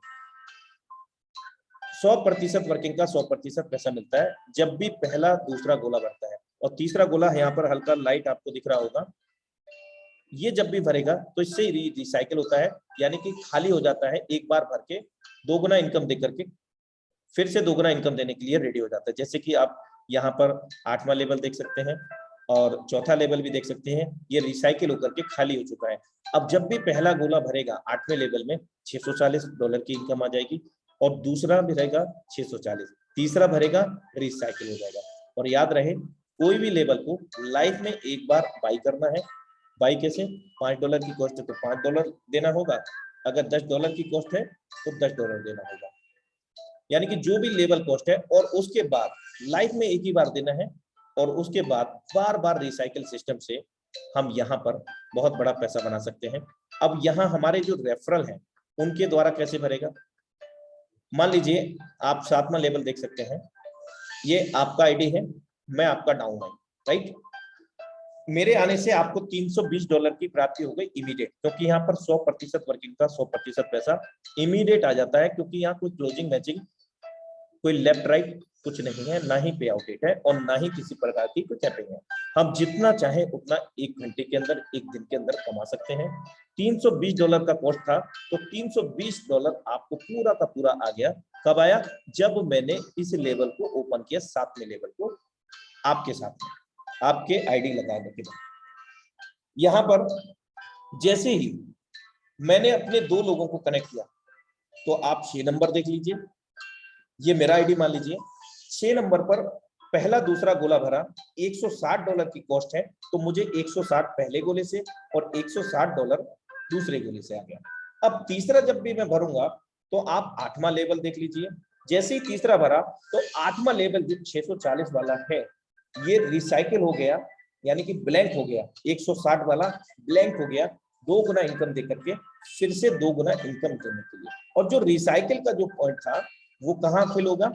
100% वर्किंग का 100% पैसा मिलता है जब भी पहला दूसरा गोला बढ़ता है। और तीसरा गोला यहाँ पर हल्का लाइट आपको दिख रहा होगा, ये जब भी भरेगा तो इससे रिसाइकिल होता है, यानी कि खाली हो जाता है, एक बार भर के दोगुना इनकम देकर के फिर से दोगुना इनकम देने के लिए रेडी हो जाता है। जैसे कि आप यहाँ पर 8वां लेवल देख सकते हैं और चौथा लेवल भी देख सकते हैं, ये रिसाइकिल होकर के खाली हो चुका है। अब जब भी पहला गोला भरेगा 8वें लेवल में $640 की इनकम आ जाएगी और दूसरा भी रहेगा 640, तीसरा भरेगा रिसाइकिल हो जाएगा। और याद रहे कोई भी लेवल को लाइफ में एक बार बाई करना है। बाई कैसे? $5 की कॉस्ट है तो $5 देना होगा, अगर $10 की कॉस्ट है तो $10 देना होगा, यानी कि जो भी लेवल कॉस्ट है, और उसके बाद लाइफ में एक ही बार देना है और उसके बाद बार बार रिसाइकिल सिस्टम से हम यहाँ पर बहुत बड़ा पैसा बना सकते हैं। अब यहाँ हमारे जो रेफरल हैं उनके द्वारा कैसे भरेगा? मान लीजिए आप 7वां लेवल देख सकते हैं, ये आपका आईडी है, मैं आपका डाउनलाइन, राइट। मेरे आने से आपको $320 की प्राप्ति हो गई इमीडिएट, क्योंकि यहाँ पर 100% वर्किंग का 100% पैसा इमीडिएट आ जाता है, क्योंकि यहाँ कोई क्लोजिंग मैचिंग, कोई लेफ्ट राइट कुछ नहीं है, ना ही पे आउट डेट है और ना ही किसी प्रकार की कोई कैपिंग है। हम जितना चाहें उतना 1 घंटे के अंदर, 1 दिन के अंदर कमा सकते हैं। $320 का कॉस्ट था तो $320 आपको पूरा का पूरा आ गया। कब आया? जब मैंने इस लेवल को ओपन किया, 7वें लेवल को आपके साथ में, आपके आईडी लगाने के बाद। यहाँ पर जैसे ही मैंने अपने 2 लोगों को कनेक्ट किया तो आप 6 नंबर देख लीजिए, ये मेरा आईडी मान लीजिए। 6 नंबर पर पहला दूसरा गोला भरा, $160 की कॉस्ट है तो मुझे 160 पहले गोले से और $160 दूसरे गोले से आ गया। अब तीसरा जब भी मैं भरूंगा तो आप 8वां लेवल देख लीजिए, जैसे ही तीसरा भरा तो 8वां लेवल जो 640 वाला है ये रिसाइकिल हो गया, यानी कि ब्लैंक हो गया, 160 वाला ब्लैंक हो गया, 2 गुना इनकम देकर के फिर से 2 गुना इनकम देने के लिए। और जो रिसाइकिल का जो पॉइंट था वो कहाँ फिल होगा?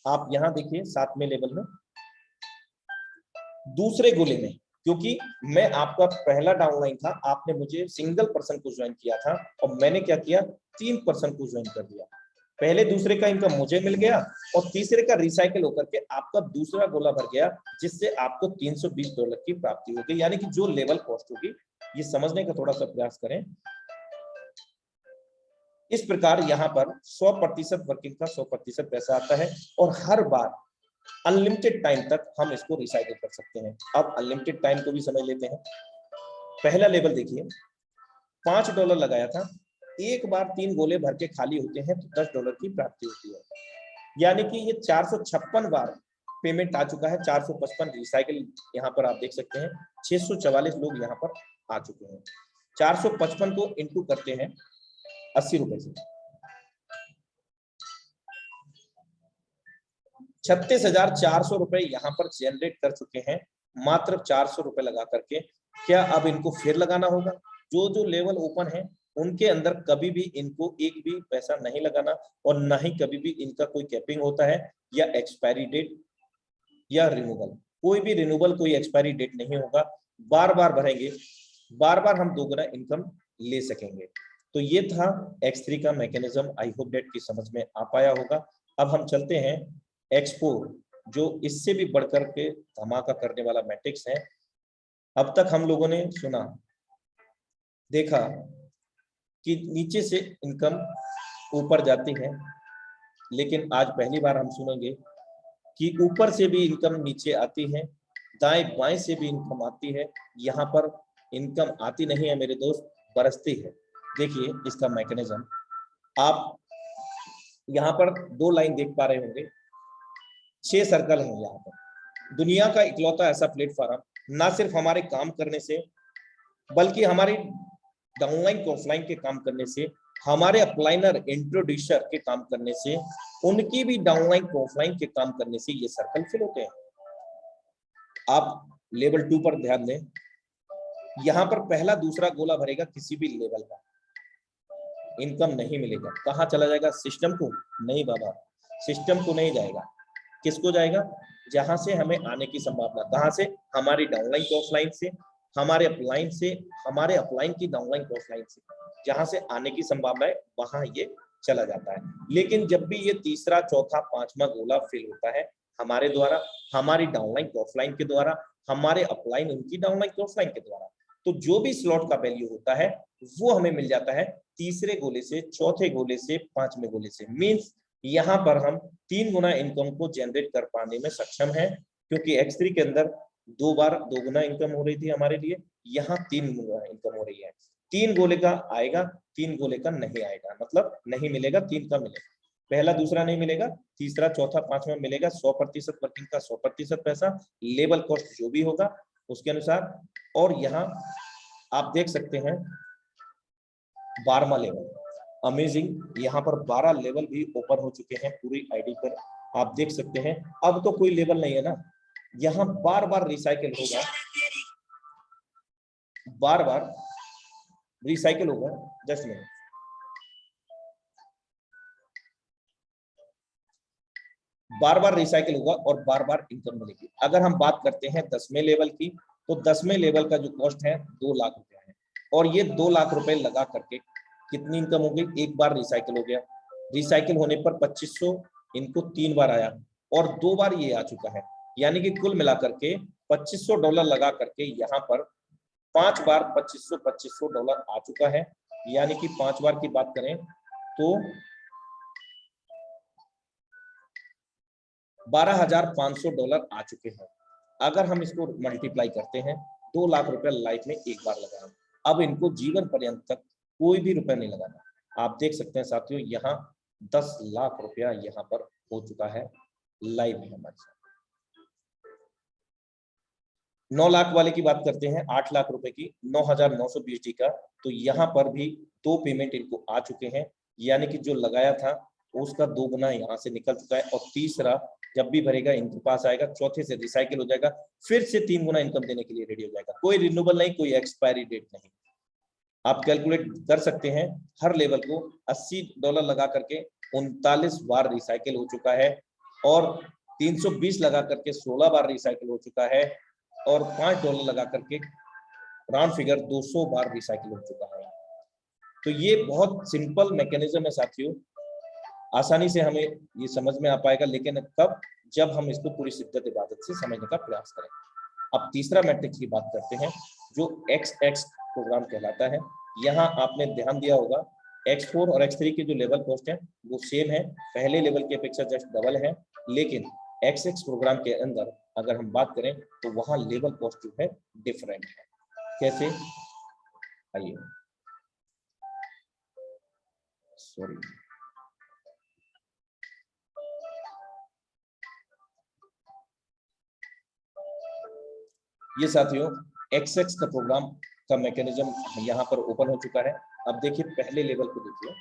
आप यहाँ देखिए 7वें लेवल में, दूसरे गोले में, क्योंकि मैं आपका पहला डाउनलाइन था, आपने मुझे सिंगल पर्सन को ज्वाइन किया था और मैंने क्या किया, 3 पर्सन को ज्वाइन कर दिया। पहले दूसरे का इनकम मुझे मिल गया और तीसरे का रिसाइकिल होकर के आपका दूसरा गोला भर गया, जिससे आपको $320 की प्राप्ति होगी, यानी कि जो लेवल कॉस्ट होगी। ये समझने का थोड़ा सा प्रयास करें। इस प्रकार यहाँ पर 100% वर्किंग का 100% पैसा आता है और हर बार अनलिमिटेड टाइम तक हम इसको रिसाइकिल कर सकते हैं। अब अनलिमिटेड टाइम को भी समझ लेते हैं। पहला लेवल देखिए, $5 लगाया था, एक बार 3 गोले भर के खाली होते हैं तो $10 की प्राप्ति होती है, यानी कि ये 456 बार पेमेंट आ चुका है। 455 रिसाइकिल यहाँ पर आप देख सकते हैं, 644 लोग यहाँ पर आ चुके हैं। 455 को इंटू करते हैं 80 रुपए से, 36,400 रुपए यहाँ पर जनरेट कर चुके हैं, मात्र 400 रुपए लगा करके। क्या अब इनको फिर लगाना होगा? जो जो लेवल ओपन है उनके अंदर कभी भी इनको एक भी पैसा नहीं लगाना और ना ही कभी भी इनका कोई कैपिंग होता है या एक्सपायरी डेट या रिन्यूअल। कोई भी रिन्यूअल, कोई एक्सपायरी डेट नहीं होगा। बार बार भरेंगे, बार बार हम 2 गुना इनकम ले सकेंगे। तो ये था X3 का मैकेनिज्म। आई होप डेट की समझ में आ पाया होगा। अब हम चलते हैं X4, जो इससे भी बढ़कर के धमाका करने वाला मैट्रिक्स है। अब तक हम लोगों ने सुना, देखा कि नीचे से इनकम ऊपर जाती है, लेकिन आज पहली बार हम सुनेंगे कि ऊपर से भी इनकम नीचे आती है, दाएं बाएं से भी इनकम आती है। यहाँ पर इनकम आती नहीं है मेरे दोस्त, बरसती है। देखिए इसका मैकेनिज्म, आप यहाँ पर 2 लाइन देख पा रहे होंगे, 6 सर्कल हैं यहाँ पर। दुनिया का इकलौता ऐसा प्लेटफॉर्म, ना सिर्फ हमारे काम करने से बल्कि हमारी डाउनलाइन ऑफलाइन के काम करने से, हमारे अपलाइनर इंट्रोड्यूसर के काम करने से, उनकी भी डाउनलाइन ऑफलाइन के काम करने से ये सर्कल फिल होते हैं। आप लेवल 2 पर ध्यान दें, यहाँ पर पहला दूसरा गोला भरेगा किसी भी लेवल का, इनकम नहीं मिलेगा। कहाँ चला जाएगा? सिस्टम को? नहीं बाबा, सिस्टम को नहीं जाएगा। किसको जाएगा? जहां से हमें आने की संभावना। कहां से? हमारी डाउनलाइन को ऑफलाइन से, हमारे अपलाइन से, हमारे अपलाइन की डाउनलाइन को ऑफलाइन से, जहां से आने की संभावना है वहां ये चला जाता है। लेकिन जब भी ये तीसरा, चौथा, 5वां गोला फिल होता है हमारे द्वारा, हमारी डाउनलाइन को ऑफलाइन के द्वारा, हमारे अपलाइन उनकी डाउनलाइन को ऑफलाइन के द्वारा, तो जो भी स्लॉट का वैल्यू होता है वो हमें मिल जाता है तीसरे गोले से, चौथे गोले से, पांचवें गोले से। मींस यहाँ पर हम 3 गुना इनकम को जनरेट कर पाने में सक्षम है, क्योंकि X3 के अंदर 2 बार 2 गुना इनकम हो रही थी हमारे लिए, यहाँ 3 गुना इनकम हो रही है। 3 गोले का आएगा, 3 गोले का नहीं आएगा, मतलब नहीं मिलेगा, 3 का मिलेगा। पहला दूसरा नहीं मिलेगा, तीसरा चौथा पांचवा मिलेगा। 100% वर्किंग का 100% पैसा, लेबर कॉस्ट जो भी होगा उसके अनुसार। और यहाँ आप देख सकते हैं 12वां लेवल, अमेजिंग, यहाँ पर 12 लेवल भी ओपन हो चुके हैं पूरी आईडी पर, आप देख सकते हैं। अब तो कोई लेवल नहीं है ना, यहाँ बार बार रिसाइकिल होगा, बार बार रिसाइकिल होगा। जस्ट मिनट, बार बार रिसाइकिल होगा और बार बार इनकम मिलेगी। अगर हम बात करते हैं 10वें लेवल की, तो 10वें लेवल का जो कॉस्ट है 2 लाख रुपया है, और ये 2 लाख रुपए लगा करके कितनी इनकम हो गई? एक बार रिसाइकिल हो गया, रिसाइकिल होने पर 2500 इनको 3 बार आया और 2 बार ये आ चुका है, यानी कि कुल मिलाकर के $2500 लगा करके यहाँ पर 5 बार $2500 आ चुका है। यानी कि 5 बार की बात करें तो $12,500 आ चुके हैं। अगर हम इसको मल्टीप्लाई करते हैं, 2 लाख रुपया लाइफ में एक बार लगाया, अब इनको जीवन पर्यंत तक कोई भी रुपया नहीं लगाना। आप देख सकते हैं साथियों, यहाँ 10 लाख रुपया यहाँ पर हो चुका है, लाइव है हमारे साथ। 9 लाख वाले की बात करते हैं, 8 लाख रुपए की, 9,920 का, तो यहाँ पर भी 2 पेमेंट इनको आ चुके हैं, यानी कि जो लगाया था उसका 2 गुना यहाँ से निकल चुका है। और तीसरा जब भी भरेगा इनके पास आएगा, चौथे से रिसाइकिल हो जाएगा, फिर से 3 गुना इनकम देने के लिए रेडी हो जाएगा। कोई रिन्यूएबल नहीं, कोई एक्सपायरी डेट नहीं। आप कैलकुलेट कर सकते हैं, हर लेवल को $80 लगा करके 39 बार रिसाइकिल हो चुका है, और 320 लगा करके 16 बार रिसाइकिल हो चुका है, और $5 लगा करके राउंड फिगर 200 बार रिसाइकिल हो चुका है। तो ये बहुत सिंपल मैकेनिज्म है साथियों, आसानी से हमें ये समझ में आ पाएगा, लेकिन तब जब हम इसको पूरी शिद्दत इबादत से समझने का प्रयास करें। अब तीसरा मैट्रिक्स की बात करते हैं, जो XX प्रोग्राम कहलाता है। यहाँ आपने ध्यान दिया होगा, X4 और X3 के जो लेवल कॉस्ट है वो सेम है, पहले लेवल की अपेक्षा जस्ट डबल है, लेकिन XX प्रोग्राम के अंदर अगर हम बात करें तो वहाँ लेवल कॉस्ट जो है डिफरेंट है। कैसे? आइए, सॉरी, ये साथियों XX का प्रोग्राम का मैकेनिज्म यहाँ पर ओपन हो चुका है। अब देखिए पहले लेवल को देखिए,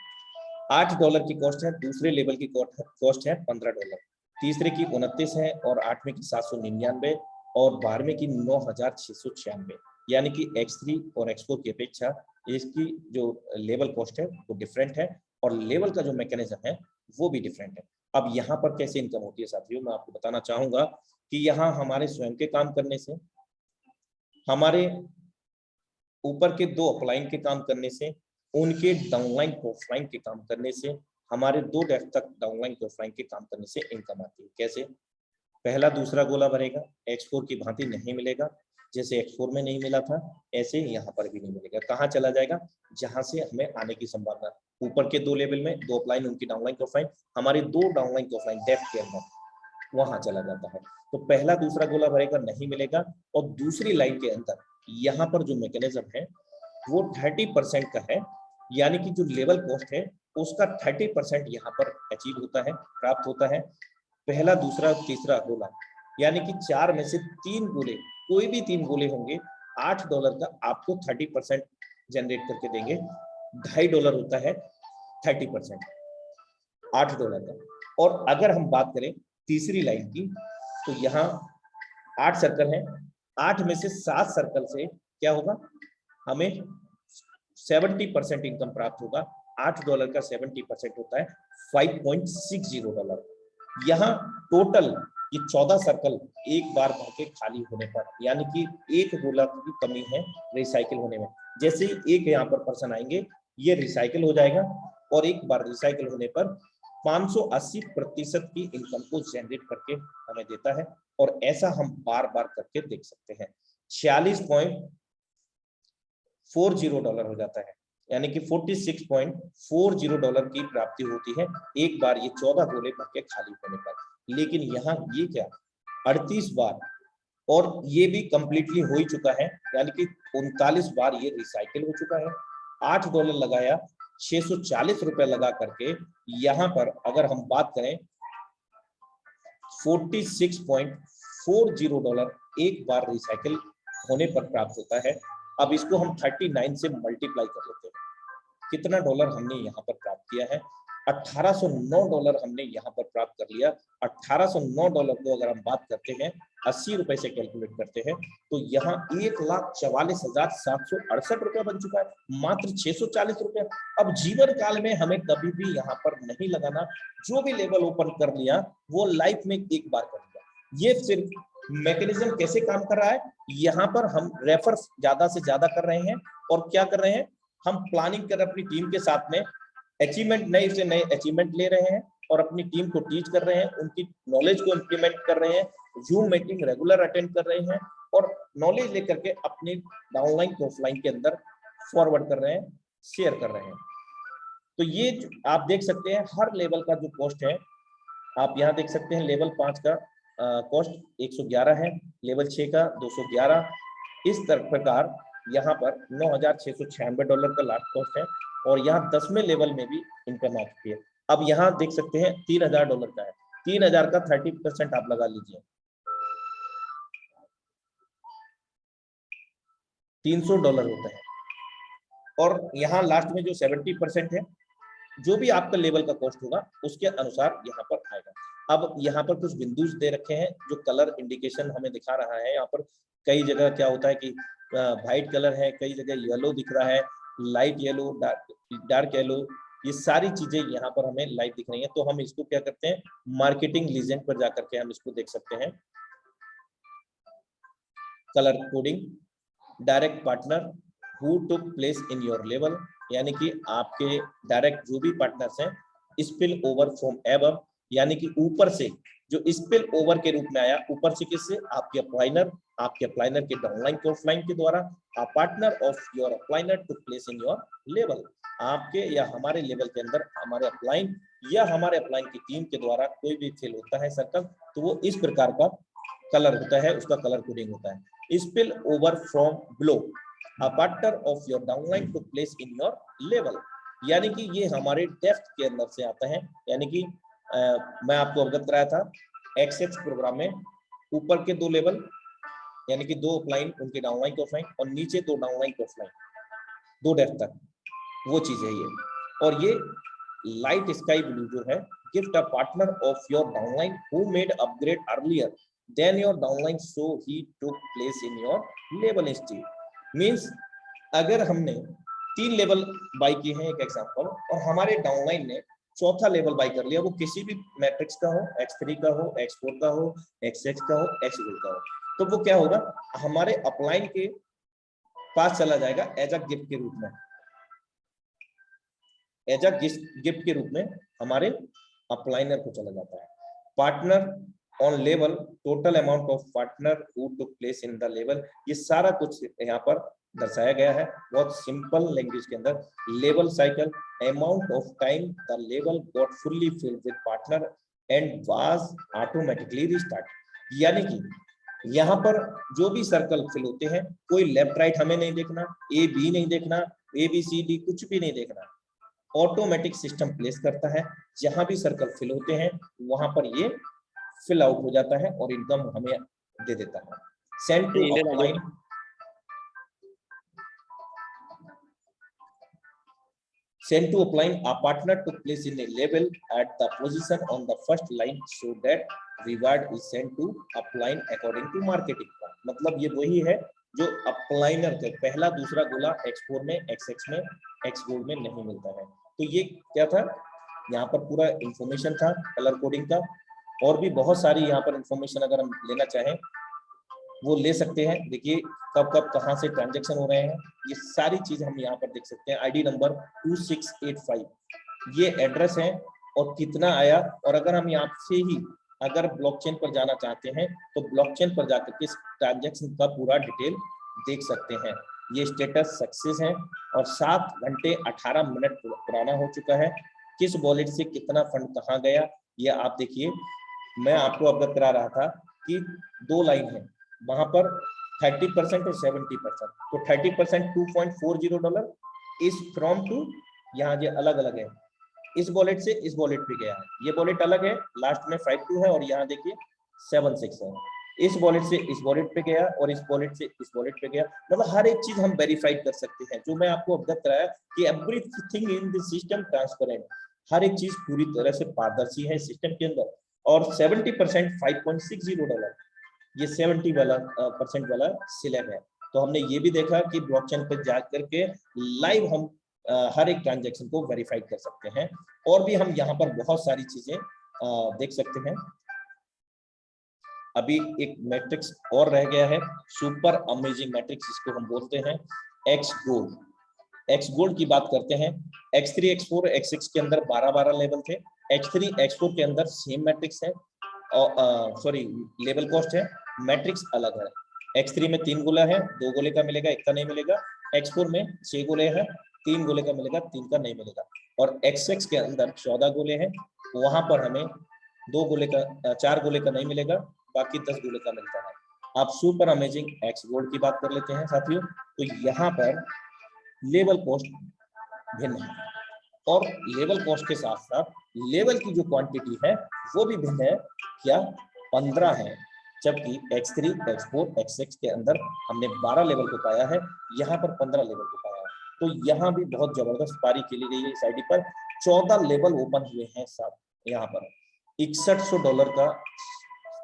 $8 की कॉस्ट है, दूसरे लेवल की कॉस्ट है $15, तीसरे की 29 है, और 8वें की 799, और 12वें की 9,696। यानी कि X3 और X4 की अपेक्षा इसकी जो लेवल कॉस्ट है वो डिफरेंट है, और लेवल का जो मैकेनिज्म है वो भी डिफरेंट है। अब यहाँ पर कैसे इनकम होती है साथियों, मैं आपको बताना चाहूंगा कि यहाँ हमारे स्वयं के काम करने से, हमारे ऊपर के 2 अपलाइन के काम करने से, उनके डाउनलाइन क्रॉसलाइन के काम करने से, हमारे 2 डेप्थ तक डाउनलाइन क्रॉसलाइन के काम करने से इनकम आती है। कैसे? पहला दूसरा गोला भरेगा, X4 की भांति नहीं मिलेगा, जैसे X4 में नहीं मिला था ऐसे यहाँ पर भी नहीं मिलेगा। कहाँ चला जाएगा? जहां से हमें आने की संभावना, ऊपर के 2 लेवल में 2 अपलाइन, उनकी डाउनलाइन क्रॉसलाइन, हमारी 2 डाउनलाइन क्रॉसलाइन डेप्थ के अंदर, वहां चला जाता है। तो पहला दूसरा गोला भरेगा, नहीं मिलेगा, और दूसरी लाइन के अंदर यहाँ पर जो मैकेनिज्म है वो 30% का है, यानी कि जो लेवल कॉस्ट है उसका 30% यहाँ पर अचीव होता है, प्राप्त होता है। पहला दूसरा तीसरा गोला, यानी कि 4 में से 3 गोले, कोई भी 3 गोले होंगे, $8 का आपको 30% जनरेट करके देंगे। $2.5 होता है 30%, $8 का। और अगर हम बात करें तीसरी लाइन की, तो यहाँ 8 सर्कल है, 8 में से 7 सर्कल से क्या होगा, हमें 70% इनकम प्राप्त होगा। $8 का 70% होता है $5.60। यहाँ टोटल ये 14 सर्कल एक बार भर के खाली होने पर, यानी कि 1 गोला की कमी है रिसाइकिल होने में। जैसे ही एक यहाँ पर पर्सन आएंगे, ये रिसाइकिल हो जाएगा, और एक बार रिसाइकिल होने पर 580% की इनकम को जनरेट करके हमें देता है। और ऐसा हम बार बार करके देख सकते हैं। 46 $46 हो जाता है, यानी कि $46.40 की प्राप्ति होती है एक बार ये 14 गोले भर के खाली होने पर। लेकिन यहाँ ये क्या 38 बार, और ये भी कंप्लीटली हो ही चुका है, यानी कि 39 बार ये रिसाइकिल हो चुका है। $8 लगाया, ₹640 लगा करके यहाँ पर अगर हम बात करें $46.40 एक बार रिसाइकिल होने पर प्राप्त होता है। अब इसको हम 39 से मल्टीप्लाई कर लेते हैं, कितना डॉलर हमने यहाँ पर प्राप्त किया है, $1809 हमने यहाँ पर प्राप्त कर लिया। $1809 को अगर हम बात करते हैं 80 रुपए से कैलकुलेट करते हैं तो यहाँ ₹1,44,768 बन चुका है, मात्र ₹640। अब जीवन काल में हमें कभी भी यहाँ पर नहीं लगाना, जो भी लेवल ओपन कर लिया वो लाइफ में एक बार कर लिया। ये सिर्फ मैकेनिज्म कैसे काम कर रहा है, यहाँ पर हम रेफर ज्यादा से ज्यादा कर रहे हैं और क्या कर रहे हैं, हम प्लानिंग कर अपनी टीम के साथ में अचीवमेंट, नए से नए अचीवमेंट ले रहे हैं और अपनी टीम को टीच कर रहे हैं, उनकी नॉलेज को इम्प्लीमेंट कर रहे हैं, जूम मीटिंग रेगुलर अटेंड कर रहे हैं और नॉलेज लेकर के अपने डाउनलाइन ऑफलाइन के अंदर फॉरवर्ड कर रहे हैं, शेयर कर रहे हैं। तो ये आप देख सकते हैं हर लेवल का जो कॉस्ट है, आप यहाँ देख सकते हैं लेवल 5 का कॉस्ट 111 है, लेवल 6 का 211, इस प्रकार यहाँ पर $9,696 का लास्ट कॉस्ट है और यहाँ 10वें लेवल में भी इनकम आ चुकी है। अब यहाँ देख सकते हैं $3,000 का है, 3,000 का 30% आप लगा लीजिए, $300 होता है। और यहाँ लास्ट में जो 70% है, जो भी आपका लेवल का कॉस्ट होगा उसके अनुसार यहाँ पर आएगा। अब यहाँ पर कुछ बिंदु दे रखे हैं जो कलर इंडिकेशन हमें दिखा रहा है। यहाँ पर कई जगह क्या होता है कि व्हाइट कलर है, कई जगह येलो दिख रहा है, लाइट येलो, डार्क येलो, ये सारी चीजें यहाँ पर हमें लाइट दिख रही है। तो हम इसको क्या करते हैं, मार्केटिंग लीजेंड पर जाकर के हम इसको देख सकते हैं, colour coding, direct partner who took place in your level, यानी कि आपके डायरेक्ट जो भी पार्टनर्स हैं, स्पिल ओवर फ्रॉम अबव, यानी कि ऊपर से जो स्पिल ओवर के रूप में आया, ऊपर से किससे, आपके अप्लाइनर के डाउनलाइन के ऑफलाइन के द्वारा, a partner of your upliner took place in your level, आपके या हमारे लेवल के अंदर हमारे अपलाइन या हमारे अपलाइन की टीम के द्वारा कोई भी फिल होता है सर्कल, तो वो इस प्रकार का कलर होता है, उसका कलर कोडिंग होता है। Spill over from below, a partner of your downline took place in your level, यानी कि ये हमारे डेप्थ के अंदर से आता है। यानी कि मैं आपको अवगत कराया था एक्सेस प्रोग्राम में, ऊपर के 2 लेवल यानी कि 2 अपलाइन उनके डाउनलाइन के ऑफलाइन और नीचे 2 डाउनलाइन के ऑफलाइन, 2 डेप्थ तक, वो चीज है ये। और ये लाइट स्काई ब्लू जो है, gift a partner of your downline who made upgrade earlier than your downline so he took place in your level instead. Means अगर हमने 3 लेवल बाई किए हैं, एक एग्जांपल, और हमारे डाउनलाइन ने 4था लेवल बाई कर लिया, वो किसी भी मैट्रिक्स का हो, X3 का हो, X4 का हो, X6 का हो, X2 का हो, तो वो क्या होगा, हमारे अपलाइन के पास चला जाएगा एज अ गिफ्ट के रूप में, एज अ गिफ्ट के रूप में हमारे अपलाइनर को चला जाता है। Partner on level, total amount of partner who took place in the level, ये सारा कुछ यहाँ पर दर्शाया गया है बहुत सिंपल लैंग्वेज के अंदर। Level cycle, amount of time the level got fully filled with partner and was automatically restart, यानी कि यहाँ पर जो भी सर्कल फिल होते हैं, कोई लेफ्ट राइट हमें नहीं देखना, ए बी नहीं देखना, ए बी सी डी कुछ भी नहीं देखना, ऑटोमेटिक सिस्टम प्लेस करता है, जहां भी सर्कल फिल होते हैं वहां पर ये फिल आउट हो जाता है और इनकम हमें दे देता है। Send to upline, send to applying a partner took place in a level at the position on the first line so that reward is sent to applying according to marketing plan। मतलब ये वही है जो upliner के पहला दूसरा गोला X4 में, X6 में, X गोल्ड में नहीं मिलता है। तो ये क्या था, यहाँ पर पूरा इंफॉर्मेशन था कलर कोडिंग का, और भी बहुत सारी यहाँ पर इंफॉर्मेशन अगर हम लेना चाहें वो ले सकते हैं। देखिए कब कब कहाँ से ट्रांजैक्शन हो रहे हैं, ये सारी चीज हम यहाँ पर देख सकते हैं। आईडी नंबर 2685 ये एड्रेस है और कितना आया, और अगर हम यहाँ से ही अगर ब्लॉकचेन पर जाना चाहते हैं तो ब्लॉकचेन पर जाकर के इस ट्रांजैक्शन का पूरा डिटेल देख सकते हैं। ये स्टेटस सक्सेस है और 7 घंटे 18 मिनट पुराना हो चुका है। किस वॉलेट से कितना फंड कहाँ गया ये आप देखिए। मैं आपको अवगत करा रहा था कि 2 लाइन है, वहां पर 30% और 70%। तो 30% $2.40 इज फ्रॉम टू, यहाँ ये अलग अलग है, इस वॉलेट से इस वॉलेट पे गया है। ये वॉलेट अलग है, लास्ट में 52 है और यहाँ देखिए 76 है। इस वॉलेट से इस वॉलेट पे गया और इस वॉलेट से इस वॉलेट पे गया। मतलब हर एक चीज हम वेरीफाइड कर सकते हैं। जो मैं आपको अवगत कराया कि everything in this system transparent, हर एक चीज पूरी तरह से पारदर्शी है सिस्टम के अंदर। और 70% $5.60, ये 70 वाला परसेंट वाला स्लैब है। तो हमने ये भी देखा कि ब्लॉकचेन पर जा करके लाइव हम हर एक ट्रांजैक्शन को वेरीफाइड कर सकते हैं। और भी हम यहाँ पर बहुत सारी चीजें देख सकते हैं। अभी एक मैट्रिक्स और रह गया है, सुपर अमेजिंग मैट्रिक्स इसको हम बोलते हैं, एक्स गोल्ड। एक्स गोल्ड की बात करते हैं। X3, X4, X6 के अंदर 12 लेवल थे। X3, X4 के अंदर सेम मैट्रिक्स है और सॉरी लेवल कॉस्ट है, मैट्रिक्स अलग है। X3 में 3 गोला है, 2 गोले का मिलेगा, 1 का नहीं मिलेगा। X4 में 6 गोले हैं, 3 गोले का मिलेगा, 3 का नहीं मिलेगा। और X6 के अंदर 14 गोले हैं, वहां पर हमें 2 गोले का 4 गोले का नहीं मिलेगा, बाकी 10 गोले का मिलता है। आप सुपर अमेजिंग एक्स गोल्ड की बात कर लेते हैं साथियों। तो यहाँ पर लेवल कॉस्ट भिन्न है और लेवल कॉस्ट के साथ साथ लेवल की जो क्वांटिटी है वो भी भिन्न है। क्या 15 है, जबकि X3, X4, X6 के अंदर हमने 12 लेवल को पाया है, यहाँ पर 15 लेवल को पाया है। तो यहाँ भी बहुत जबरदस्त पारी खेली गई है इस आईडी पर। 14 लेवल ओपन हुए हैं साथ, यहाँ पर $6100 का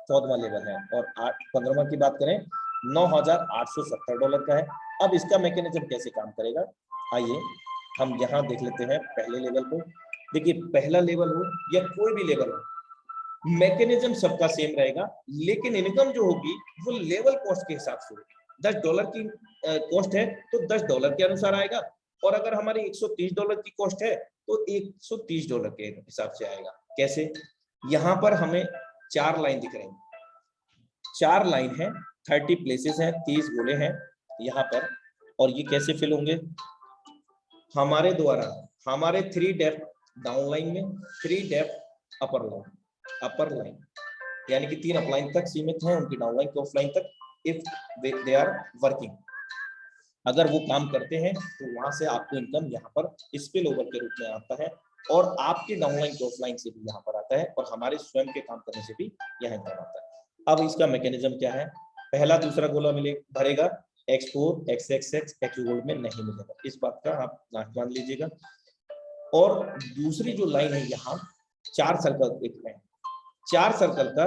14वां लेवल है और 15वां की बात करें $9870 का है। अब इसका मैकेनिज्म कैसे काम करेगा, आइए हम यहाँ देख लेते हैं पहले लेवल को। देखिए पहला लेवल हो या कोई भी लेवल हो, मैकेनिज्म सबका सेम रहेगा, लेकिन इनकम जो होगी वो लेवल कॉस्ट के हिसाब से होगी। $10 की कॉस्ट है तो $10 के अनुसार आएगा, और अगर हमारी $130 की कॉस्ट है तो $130 के हिसाब से आएगा। कैसे, यहाँ पर हमें 4 लाइन दिख रही हैं, 4 लाइन है, 30 प्लेसेस हैं, 30 गोले हैं यहाँ पर। और ये कैसे फिल होंगे, हमारे द्वारा हमारे 3 डेप्थ डाउन लाइन में, 3 डेप्थ अपर लाइन यानी कि 3 अपलाइन तक सीमित हैं उनकी डाउन लाइन के ऑफलाइन तक, इफ दे आर वर्किंग। अगर वो काम करते हैं तो वहां से आपको इनकम यहाँ पर स्पिल ओवर के रूप में आता है, और आपके डाउनलाइन के ऑफलाइन से भी यहाँ पर आता है, और हमारे स्वयं के काम करने से भी यहाँ इनकम आता है। अब इसका मैकेनिज्म क्या है, पहला दूसरा गोला मिले भरेगा, X4, X6, X गोल्ड में नहीं मिलेगा, इस बात का आप गांठ बांध लीजिएगा। और दूसरी जो लाइन है यहाँ 4 सर्कल दिख रहे हैं, 4 सर्कल का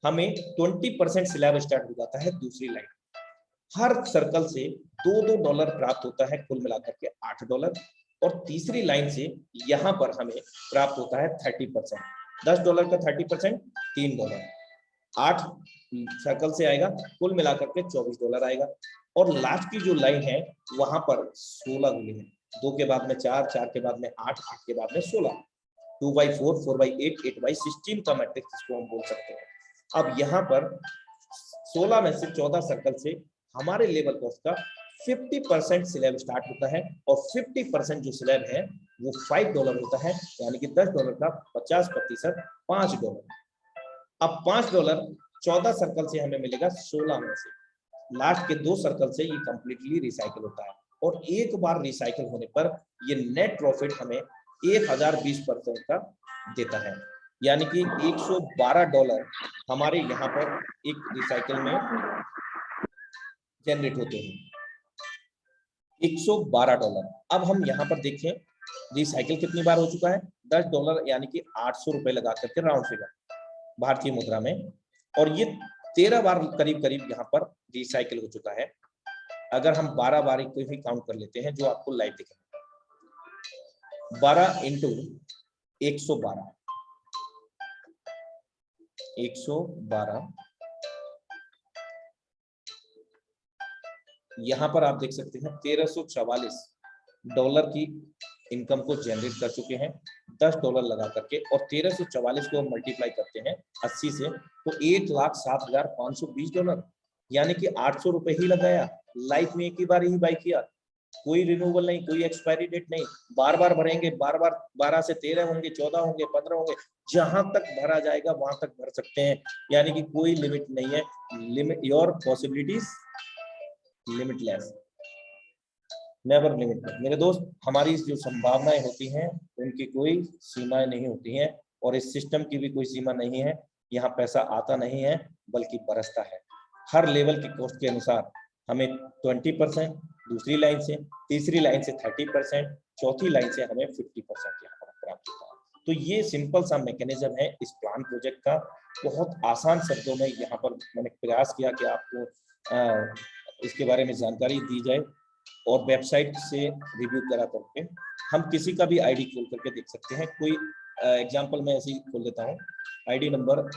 हमें 20% स्लैब स्टार्ट हो जाता है दूसरी लाइन। हर सर्कल से $2 प्राप्त होता है, कुल मिलाकर के $8। और तीसरी लाइन से यहाँ पर हमें प्राप्त होता है 30%, $10 का 30% $3, 8 सर्कल से आएगा, कुल मिलाकर के $24 आएगा। और लास्ट की जो लाइन है वहां पर 16 गोले हैं, 2 के बाद में 4, 4 के बाद में 8, 8 के बाद में 16, 2/4, 4/8, 8/16 का मैट्रिक्स इसको हम बोल सकते हैं। अब यहाँ पर 16 में से 14 सर्कल से हमारे लेवल कॉस्ट का 50% स्लैब स्टार्ट होता है, और 50% जो स्लैब है वो $5 होता है, यानी कि $10 का 50% $5। अब $5 14 सर्कल से हमें मिलेगा 16 में से, लास्ट के 2 सर्कल से ये कंप्लीटली रिसाइकिल होता है, और एक बार रिसाइकिल होने पर ये नेट प्रॉफिट हमें 1020% का देता है, यानी कि $112 हमारे यहाँ पर एक रिसाइकिल में जनरेट होते हैं, $112। अब हम यहाँ पर देखें रिसाइकिल कितनी बार हो चुका है, $10 यानी कि ₹800 लगा करके राउंड फिगर भारतीय मुद्रा में, और ये 13 बार करीब करीब यहाँ पर रिसाइकिल हो चुका है। अगर हम 12 बार को भी काउंट कर लेते हैं जो आपको लाइव दिखेगा, 12 × 112, 112, यहाँ पर आप देख सकते हैं $1344 की इनकम को जनरेट कर चुके हैं $10 लगा करके, और 1344 को हम मल्टीप्लाई करते हैं 80 से तो $8,07,520। यानी कि 800 रुपए ही लगाया, लाइफ में एक ही बार ही बाई किया, कोई रिन्यूअल नहीं, कोई एक्सपायरी डेट नहीं, बार बार भरेंगे, बार बार 12 से 13 होंगे, 14 होंगे, 15 होंगे, जहां तक भरा जाएगा वहां तक भर सकते हैं, यानी कि कोई लिमिट नहीं है। Limit your possibilities limitless, never limited. मेरे दोस्त, हमारी जो संभावनाएं होती हैं उनकी कोई सीमाएं नहीं होती हैं, और इस सिस्टम की भी कोई सीमा नहीं है। यहाँ पैसा आता नहीं है बल्कि बरसता है। हर लेवल की कॉस्ट के अनुसार हमें 20%, दूसरी लाइन से, तीसरी लाइन से 30%, चौथी लाइन से हमें 50% यहाँ पर प्राप्त होता है। तो ये सिंपल सा मैकेनिज्म है इस प्लान प्रोजेक्ट का। बहुत आसान शब्दों में यहाँ पर मैंने प्रयास किया कि आपको इसके बारे में जानकारी दी जाए, और वेबसाइट से रिव्यू करा करके हम किसी का भी आईडी खोल करके देख सकते हैं। कोई एग्जांपल मैं ऐसे ही खोल लेता हूँ, आईडी नंबर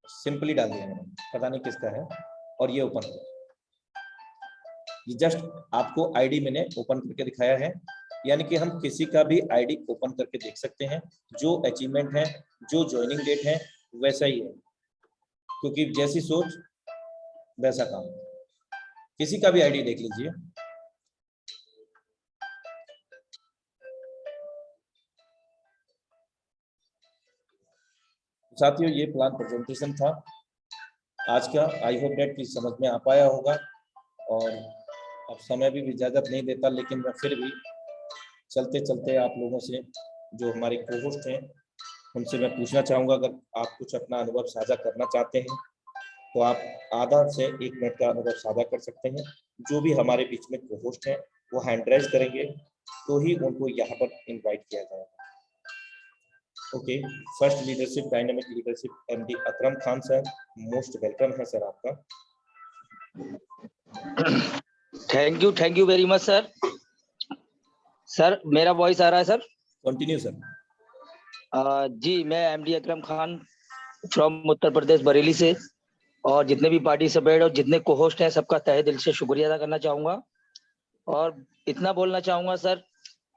सिंपली डाल दिया मैंने, पता नहीं किसका है, और ये ओपन हो, ये जस्ट आपको आईडी मैंने ओपन करके दिखाया है। यानी कि हम किसी का भी आईडी ओपन करके देख सकते हैं, जो अचीवमेंट है, जो ज्वाइनिंग डेट है वैसा ही है, क्योंकि जैसी सोच वैसा काम। किसी का भी आईडी देख लीजिए। साथियों, ये प्लान प्रेजेंटेशन था आज का। आई होप डेट की समझ में आ पाया होगा, और अब समय भी इजाजत नहीं देता, लेकिन मैं फिर भी चलते चलते आप लोगों से, जो हमारे को-होस्ट हैं, उनसे मैं पूछना चाहूँगा, अगर आप कुछ अपना अनुभव साझा करना चाहते हैं तो आप आधा से 1 मिनट का अनुभव साझा कर सकते हैं। जो भी हमारे बीच में को-होस्ट हैं वो हैंड रेज करेंगे तो ही उनको यहाँ पर इनवाइट किया जाएगा। Okay, first leadership, dynamic leadership, MD Akram Khan sir, most welcome है सर आपका। Thank you very much sir. Sir मेरा वॉइस आ रहा है सर? Continue sir. जी, मैं एमडी अकरम खान फ्रॉम उत्तर प्रदेश बरेली से, और जितने भी पार्टिसिपेट और जितने को होस्ट हैं सबका तहे दिल से शुक्रिया अदा करना चाहूँगा। और इतना बोलना चाहूँगा सर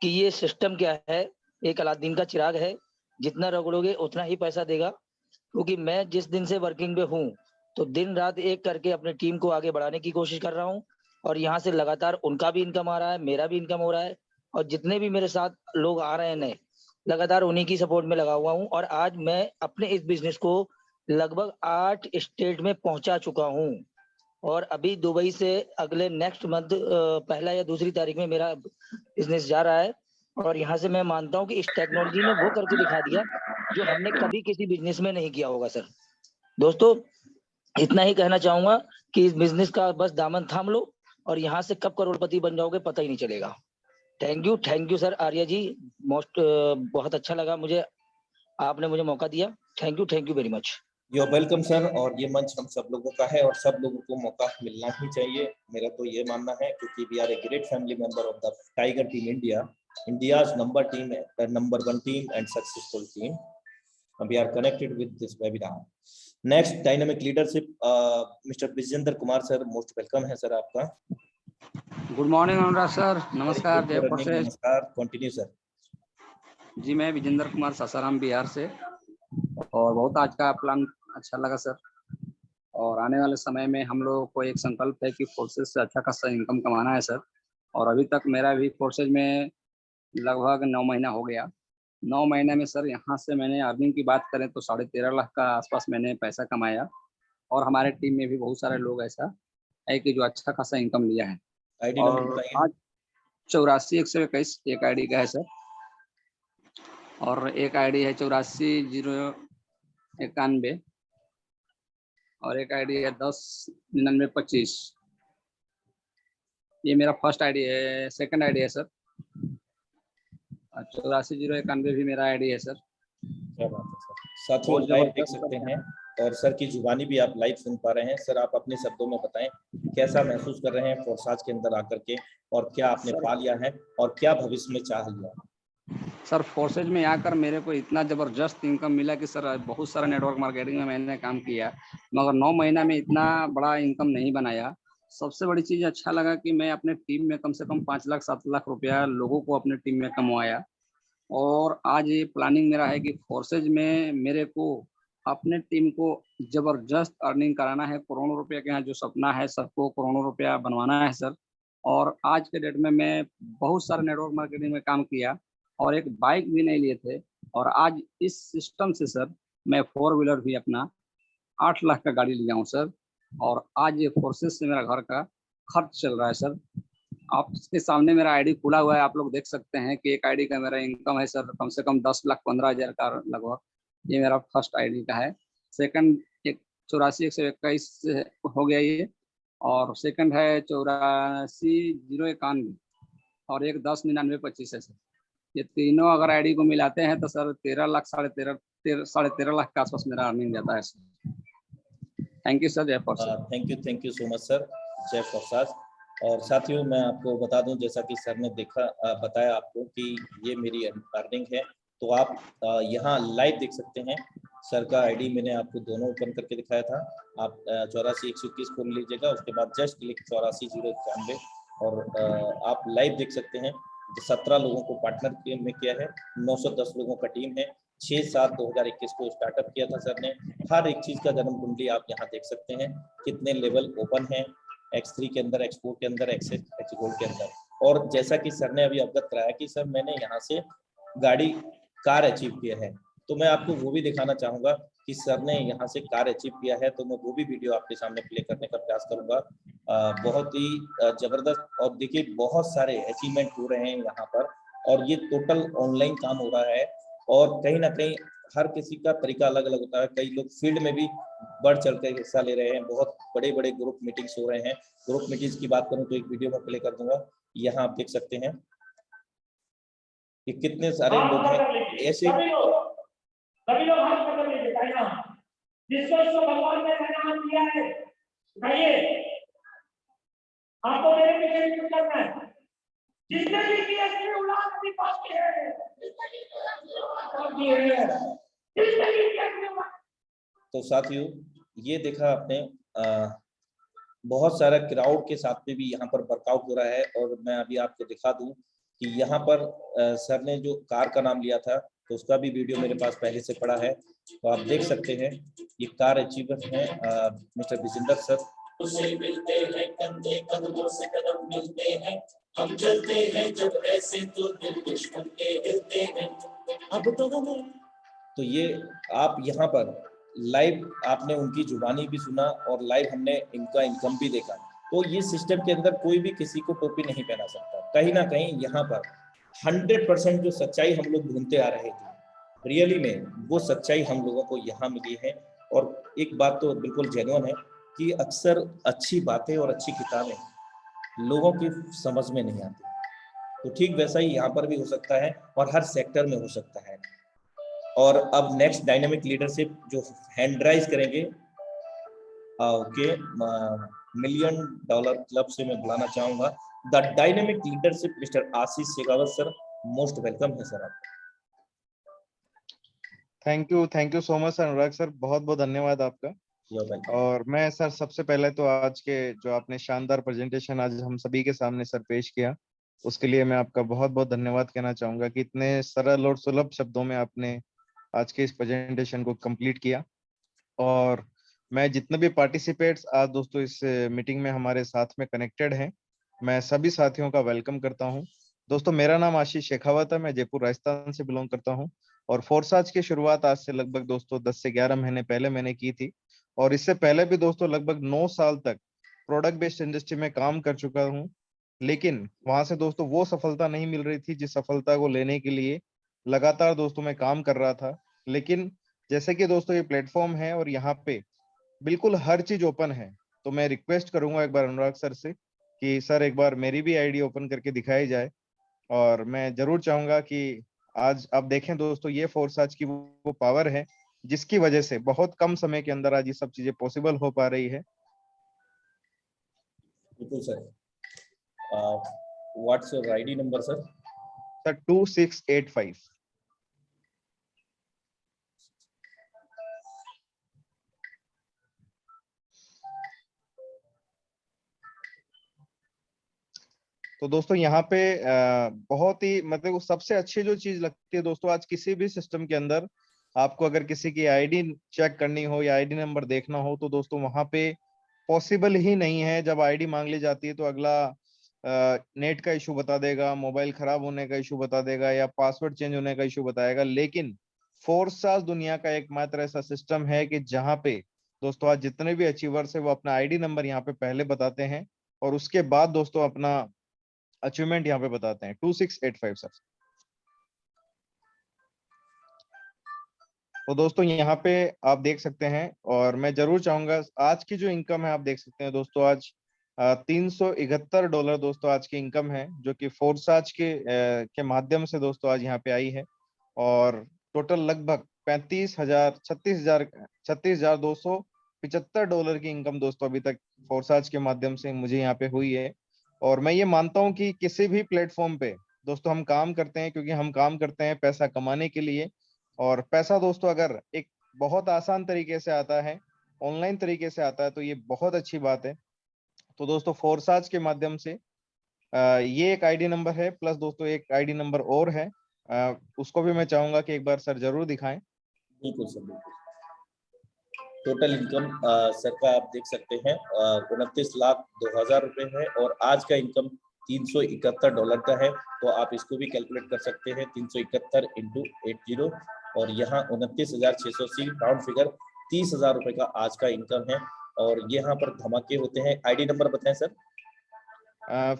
कि ये सिस्टम क्या है, एक अलादीन का चिराग है, जितना रगड़ोगे उतना ही पैसा देगा। क्योंकि मैं जिस दिन से वर्किंग पे हूँ तो दिन रात एक करके अपनी टीम को आगे बढ़ाने की कोशिश कर रहा हूँ, और यहाँ से लगातार उनका भी इनकम आ रहा है, मेरा भी इनकम हो रहा है, और जितने भी मेरे साथ लोग आ रहे हैं नए, लगातार उन्हीं की सपोर्ट में लगा हुआ हूँ। और आज मैं अपने इस बिजनेस को लगभग 8 स्टेट में पहुंचा चुका हूँ, और अभी दुबई से अगले नेक्स्ट मंथ पहला या दूसरी तारीख में मेरा बिजनेस जा रहा है। और यहाँ से मैं मानता हूँ कि इस टेक्नोलॉजी ने वो करके दिखा दिया जो हमने कभी किसी बिजनेस में नहीं किया होगा सर। दोस्तों, इतना ही कहना चाहूंगा कि इस बिजनेस का बस दामन थाम लो, और यहाँ से कब करोड़पति बन जाओगे पता ही नहीं चलेगा। Thank you sir Arya ji, बहुत अच्छा लगा मुझे, आपने मुझे मौका दिया। Thank you very much. You are welcome sir. और ये मंच हम सब लोगों का है और सब लोगों को मौका मिलना ही चाहिए, मेरा तो ये मानना है, क्योंकि we are a great family member of the tiger team India, India's number 1 team and successful team. We are connected with this webinar. Next, dynamic leadership, Mr. Vijender Kumar sir, most welcome है sir आपका। Good morning अनुराग sir, नमस्कार। जय process. नमस्कार, continue sir. जी, मैं विजेंद्र कुमार सासाराम बिहार से, और बहुत आज का प्लान अच्छा लगा सर। और आने वाले समय में हम लोगों को एक संकल्प है कि फोर्सेज से अच्छा खासा इनकम कमाना है सर। और अभी तक मेरा भी फोर्सेज में लगभग 9 महीना हो गया। 9 महीने में सर यहाँ से मैंने अर्निंग की बात करें तो 13.5 लाख का आसपास मैंने पैसा कमाया, और हमारे टीम में भी बहुत सारे लोग ऐसा है कि जो अच्छा खासा इनकम लिया है। आईडी और आज 84,121 एक आईडी का है सर, और एक आईडी है 84,091, और एक आईडी है 10,99,25। ये मेरा फर्स्ट आईडी है, सेकंड आईडी है सर। 84,091 भी मेरा आईडी है सर। क्या बात है सर। साथियों, लाइव देख सकते हैं और सर की जुबानी भी आप लाइव सुन पा रहे हैं। सर, आप अपने शब्दों में बताएं कैसा महसूस कर रहे हैं फोर्साज के अंदर आकर के, और क्या आपने पा लिया है और क्या भविष्य में चाह लिया। सर, फोर्सेज में आकर मेरे को इतना जबरदस्त इनकम मिला कि सर बहुत सारा नेटवर्क मार्केटिंग में मैंने काम किया, मगर 9 महीना में इतना बड़ा इनकम नहीं बनाया। सबसे बड़ी चीज अच्छा लगा कि मैं अपने टीम में कम से कम 5 लाख 7 लाख रुपया लोगों को अपने टीम में कमवाया। और आज ये प्लानिंग मेरा है कि फोर्सेज में मेरे को अपने टीम को जबरदस्त अर्निंग कराना है। करोड़ों रुपए के यहाँ जो सपना है, सबको करोड़ों रुपया बनवाना है सर। और आज के डेट में मैं बहुत सारे नेटवर्क मार्केटिंग में काम किया और एक बाइक भी नहीं लिए थे, और आज इस सिस्टम से सर मैं 4 व्हीलर भी अपना 8 लाख का गाड़ी लिया हूँ सर। और आज ये फोर्सेस से मेरा घर का खर्च चल रहा है सर। आपके सामने मेरा आईडी खुला हुआ है, आप लोग देख सकते हैं कि एक आईडी का मेरा इनकम है सर कम से कम 10,15,000 का लगभग। ये मेरा फर्स्ट आईडी का है। सेकंड एक 84,121 हो गया ये, और सेकंड है 84,091 और एक 10,99,25 है सर। ये तीनों अगर आईडी को मिलाते हैं तो सर 13 लाख साढ़े तेरह लाख के आसपास मेरा अर्निंग जाता है sir. Thank you sir. Jai Prasad. Thank you so much sir, Jai Prasad. और साथियों मैं आपको बता दूं, जैसा कि सर ने बताया आपको कि ये मेरी अर्निंग है, तो आप यहाँ लाइव देख सकते हैं। सर का आईडी मैंने आपको दोनों ओपन करके दिखाया था। आप 84,121 खोल लीजिएगा, उसके बाद जस्ट क्लिक 84,091 और आप लाइव देख सकते हैं। 17 लोगों को पार्टनर में किया है, 910 लोगों का टीम है। 6/7/2021 को स्टार्टअप किया था सर ने। हर एक चीज का जन्म कुंडली आप यहाँ देख सकते हैं, कितने लेवल ओपन है X3 के अंदर, X4 के अंदर, X गोल्ड के अंदर। और जैसा कि सर ने अभी अवगत कराया कि सर मैंने यहाँ से कार अचीव किया है, तो मैं आपको वो भी दिखाना चाहूंगा कि सर ने यहाँ से कार अचीव किया है, तो मैं वो भी वीडियो आपके सामने प्ले करने का प्रयास करूंगा। बहुत ही जबरदस्त। और देखिए बहुत सारे अचीवमेंट हो रहे हैं यहाँ पर, और ये टोटल ऑनलाइन काम हो रहा है। और कहीं ना कहीं हर किसी का तरीका अलग अलग होता है। कई लोग फील्ड में भी बढ़ चढ़ कर हिस्सा ले रहे हैं, बहुत बड़े बड़े ग्रुप मीटिंग्स हो रहे हैं। ग्रुप मीटिंग्स की बात करूं तो एक वीडियो में प्ले कर दूंगा, यहाँ आप देख सकते हैं कि कितने सारे लोग हैं ऐसे। सभी लोग हाथ पकड़ लीजिए भाई, जिसको इसको भगवान ने नाम दिया है बताइए। आपको मेरे पीछे क्यों करना है? जिसने भी किया इसकी औलाद अपनी बाकी है, तो साथियों ये देखा आपने, बहुत सारा क्राउड के साथ में भी यहाँ पर वर्कआउट हो रहा है। और मैं अभी आपको दिखा दूं कि यहाँ पर सर ने जो कार का नाम लिया था, तो उसका भी वीडियो मेरे पास पहले से पड़ा है, तो आप देख सकते हैं। ये कार अचीवर है मिस्टर विजेंद्र सर। उसे मिलते हैं कंधे कदमों से कदम मिलते हैं, हम चलते हैं जब ऐसे तो दिल दुश्मन के हिलते हैं। अब तो ये आप यहाँ पर लाइव आपने उनकी जुबानी भी सुना और लाइव हमने इनका इनकम भी देखा। तो ये सिस्टम के अंदर कोई भी किसी को टोपी नहीं पहना सकता। कहीं ना कहीं यहाँ पर 100% जो सच्चाई हम लोग ढूंढते आ रहे थे, रियली में वो सच्चाई हम लोगों को यहाँ मिली है। और एक बात तो बिल्कुल जेन्युइन है कि अक्सर अच्छी बातें और अच्छी किताबें लोगों की समझ में नहीं आती, तो ठीक वैसा ही यहाँ पर भी हो सकता है और हर सेक्टर में हो सकता है। और अब नेक्स्ट डायनामिक लीडरशिप जो हैंड राइज करेंगे, ओके, $1 मिलियन क्लब से मैं बुलाना चाहूंगा the dynamic leadership mister Ashish Shekhawat sir. Most welcome है सर आपका। Thank you so much Anurag sir, बहुत बहुत धन्यवाद आपका। और मैं सर सबसे पहले तो आज के जो आपने शानदार प्रेजेंटेशन आज हम सभी के सामने सर पेश किया, उसके लिए मैं आपका बहुत बहुत धन्यवाद कहना चाहूंगा कि इतने सरल और सुलभ शब्दों में आपने आज के इस प्रेजेंटेशन को कंप्लीट किया। और मैं जितने भी पार्टिसिपेट्स आज दोस्तों इस मीटिंग में हमारे साथ में कनेक्टेड हैं, मैं सभी साथियों का वेलकम करता हूं। दोस्तों मेरा नाम आशीष शेखावत है, मैं जयपुर राजस्थान से बिलोंग करता हूं। और फोर्साज की शुरुआत आज से लगभग दोस्तों 10 से 11 महीने पहले मैंने की थी। और इससे पहले भी दोस्तों लगभग 9 साल तक प्रोडक्ट बेस्ड इंडस्ट्री में काम कर चुका हूं। लेकिन वहां से दोस्तों वो सफलता नहीं मिल रही थी जिस सफलता को लेने के लिए लगातार दोस्तों मैं काम कर रहा था। लेकिन जैसे कि दोस्तों ये प्लेटफॉर्म है और यहाँ पे बिल्कुल हर चीज ओपन है, तो मैं रिक्वेस्ट करूंगा एक बार अनुराग सर से कि सर एक बार मेरी भी आईडी ओपन करके दिखाई जाए। और मैं जरूर चाहूंगा कि आज आप देखें दोस्तों, ये फोर्साज की वो पावर है जिसकी वजह से बहुत कम समय के अंदर आज ये सब चीजें पॉसिबल हो पा रही है। बिल्कुल sir. What's your ID number sir? Sir 2685। तो दोस्तों यहाँ पे बहुत ही मतलब सबसे अच्छी जो चीज लगती है दोस्तों आज किसी भी सिस्टम के अंदर, आपको अगर किसी की आईडी चेक करनी हो या आईडी नंबर देखना हो तो दोस्तों वहां पे पॉसिबल ही नहीं है। जब आईडी मांग ली जाती है तो अगला नेट का इशू बता देगा, मोबाइल खराब होने का इशू बता देगा या पासवर्ड चेंज होने का इशू बताएगा। लेकिन फोर्सास दुनिया का एकमात्र ऐसा सिस्टम है कि जहां पे दोस्तों आज जितने भी अचीवर्स है वो अपना आईडी नंबर यहाँ पे पहले बताते हैं और उसके बाद दोस्तों अपना अचीवमेंट यहाँ पे बताते हैं। 2685 सर। तो दोस्तों यहाँ पे आप देख सकते हैं और मैं जरूर चाहूंगा आज की जो इनकम है आप देख सकते हैं दोस्तों आज $371 दोस्तों आज की इनकम है जो कि फोर्साज के माध्यम से दोस्तों आज यहाँ पे आई है। और टोटल लगभग $36,275 की इनकम दोस्तों अभी तक फोर्साज के माध्यम से मुझे यहाँ पे हुई है। और मैं ये मानता हूँ कि किसी भी प्लेटफॉर्म पे दोस्तों हम काम करते हैं क्योंकि हम काम करते हैं पैसा कमाने के लिए। और पैसा दोस्तों अगर एक बहुत आसान तरीके से आता है, ऑनलाइन तरीके से आता है तो ये बहुत अच्छी बात है। तो दोस्तों फोर्साज के माध्यम से ये एक आईडी नंबर है, प्लस दोस्तों एक आईडी नंबर और है, उसको भी मैं चाहूंगा कि एक बार सर जरूर दिखाएं। बिल्कुल सर, बिल्कुल। टोटल इनकम सर का आप देख सकते हैं 29,02,000 रुपए है और आज का इनकम $371 का है। तो आप इसको भी कैलकुलेट कर सकते हैं 371 इंटू 80 और यहाँ 29,680 राउंड फिगर 30,000 रुपए का आज का इनकम है। और यहाँ पर धमाके होते हैं। आईडी नंबर बताएं सर।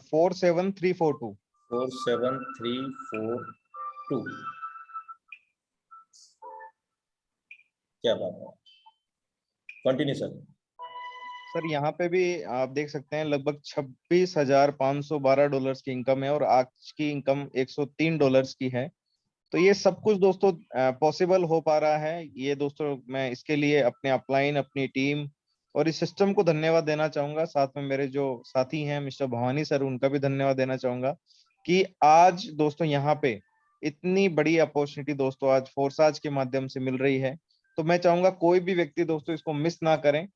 47342। 47342। क्या बात है, कंटिन्यू सर। सर यहाँ पे भी आप देख सकते हैं लगभग $26,512 की इनकम है और आज की इनकम $103 की है। तो ये सब कुछ दोस्तों पॉसिबल हो पा रहा है। ये दोस्तों मैं इसके लिए अपने अपलाइन, अपनी टीम और इस सिस्टम को धन्यवाद देना चाहूंगा। साथ में मेरे जो साथी हैं मिस्टर भवानी सर, उनका भी धन्यवाद देना चाहूंगा कि आज दोस्तों यहाँ पे इतनी बड़ी अपॉर्चुनिटी दोस्तों आज फोर्साज के माध्यम से मिल रही है। तो मैं चाहूंगा कोई भी व्यक्ति दोस्तों इसको मिस ना करें।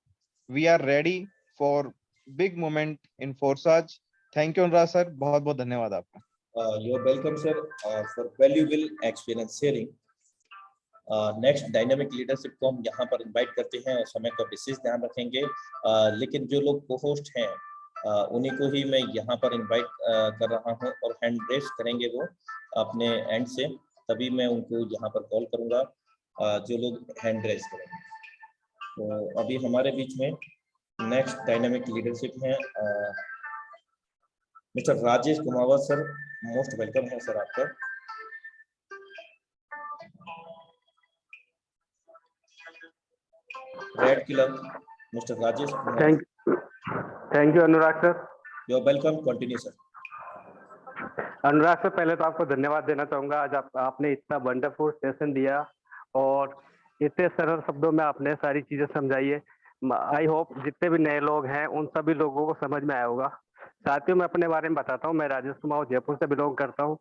We are ready for big moment in फोर्साज। थैंक यू अनुराग सर, बहुत बहुत धन्यवाद आपका। You are welcome sir for valuable experience sharing. Next dynamic leadership को हम यहाँ पर इनवाइट करते हैं और समय का विशेष ध्यान रखेंगे। लेकिन जो लोग को होस्ट हैं उन्हीं को ही मैं यहाँ पर इनवाइट कर रहा हूँ और हैंड रेस करेंगे वो अपने एंड से, तभी मैं उनको यहाँ पर कॉल करूँगा जो लोग हैंड रेस करेंगे। तो अभी हमारे बीच में नेक्स्ट डायनामिक लीडरशिप है mister Rajesh Kumawat sir. Most welcome है सर आपका। Red killer mister Rajesh Kumawat. Thank you Anurag sir. You are welcome, continue sir. Anurag sir, पहले तो आपको धन्यवाद देना चाहूंगा। आज आपने इतना वंडरफुल सेशन दिया और इतने सरल शब्दों में आपने सारी चीजें समझाई है। आई होप जितने भी नए लोग हैं उन सभी लोगों को समझ में आया होगा। साथियों, मैं अपने बारे में बताता हूँ। मैं राजेश कुमार जयपुर से बिलोंग करता हूँ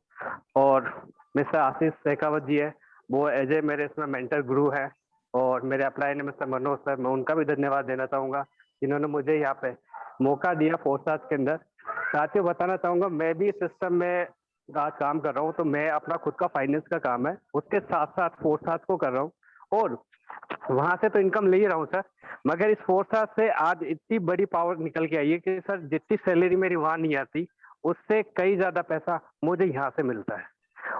और मिस्टर आशीष शेखावत जी है, वो एज ए मेरे इसमें मेंटर गुरु है। और मेरे अप्लाई ने मिस्टर मनोज सर, मैं उनका भी धन्यवाद देना चाहूंगा जिन्होंने मुझे यहाँ पे मौका दिया फोर्साज के अंदर। साथियों, बताना चाहूंगा मैं भी सिस्टम में आज काम कर रहा हूँ। तो मैं अपना खुद का फाइनेंस का काम है, उसके साथ साथ फोर्साज को कर रहा हूँ और वहां से तो इनकम ले ही रहा हूँ सर। मगर इस फोर्साज से आज इतनी बड़ी पावर निकल के आई है कि सर जितनी सैलरी मेरी वहां नहीं आती उससे कई ज्यादा पैसा मुझे यहाँ से मिलता है।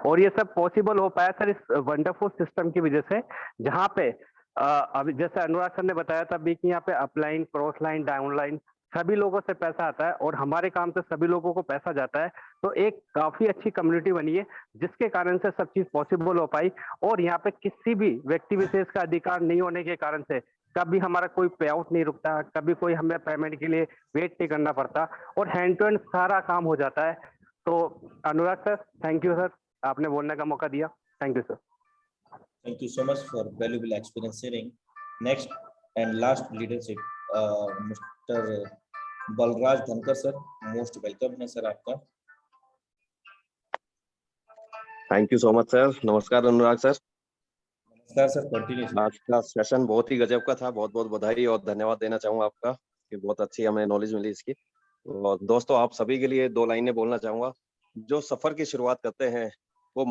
और ये सब पॉसिबल हो पाया सर इस वंडरफुल सिस्टम की वजह से, जहाँ पे अभी जैसे अनुराग सर ने बताया था अभी कि यहाँ पे अपलाइन, क्रॉस लाइन, डाउनलाइन सभी लोगों से पैसा आता है और हमारे काम से सभी लोगों को पैसा जाता है। तो एक काफी अच्छी कम्युनिटी बनी है जिसके कारण से सब चीज पॉसिबल हो पाई। और यहाँ पे किसी भी व्यक्ति विशेष का अधिकार नहीं होने के कारण से कभी हमारा कोई पे आउट नहीं रुकता, कभी कोई हमें पेमेंट के लिए वेट नहीं करना पड़ता और हैंड टू हैंड सारा काम हो जाता है। तो अनुराग सर, थैंक यू सर, आपने बोलने का मौका दिया। Thank you sir. Thank you so much for valuable experience sharing. Next and last leadership, Mr. Balraj धनकर सर, मोस्ट वेलकम है सर आपका। Thank you so much sir. नमस्कार अनुराग सर। नमस्कार सर, कंटिन्यू। आज का सेशन बहुत ही गजब का था, बहुत बहुत बधाई और धन्यवाद देना चाहूंगा आपका कि बहुत अच्छी हमें नॉलेज मिली इसकी। और दोस्तों आप सभी के लिए 2 लाइनें बोलना चाहूंगा। जो सफर की शुरुआत करते हैं वो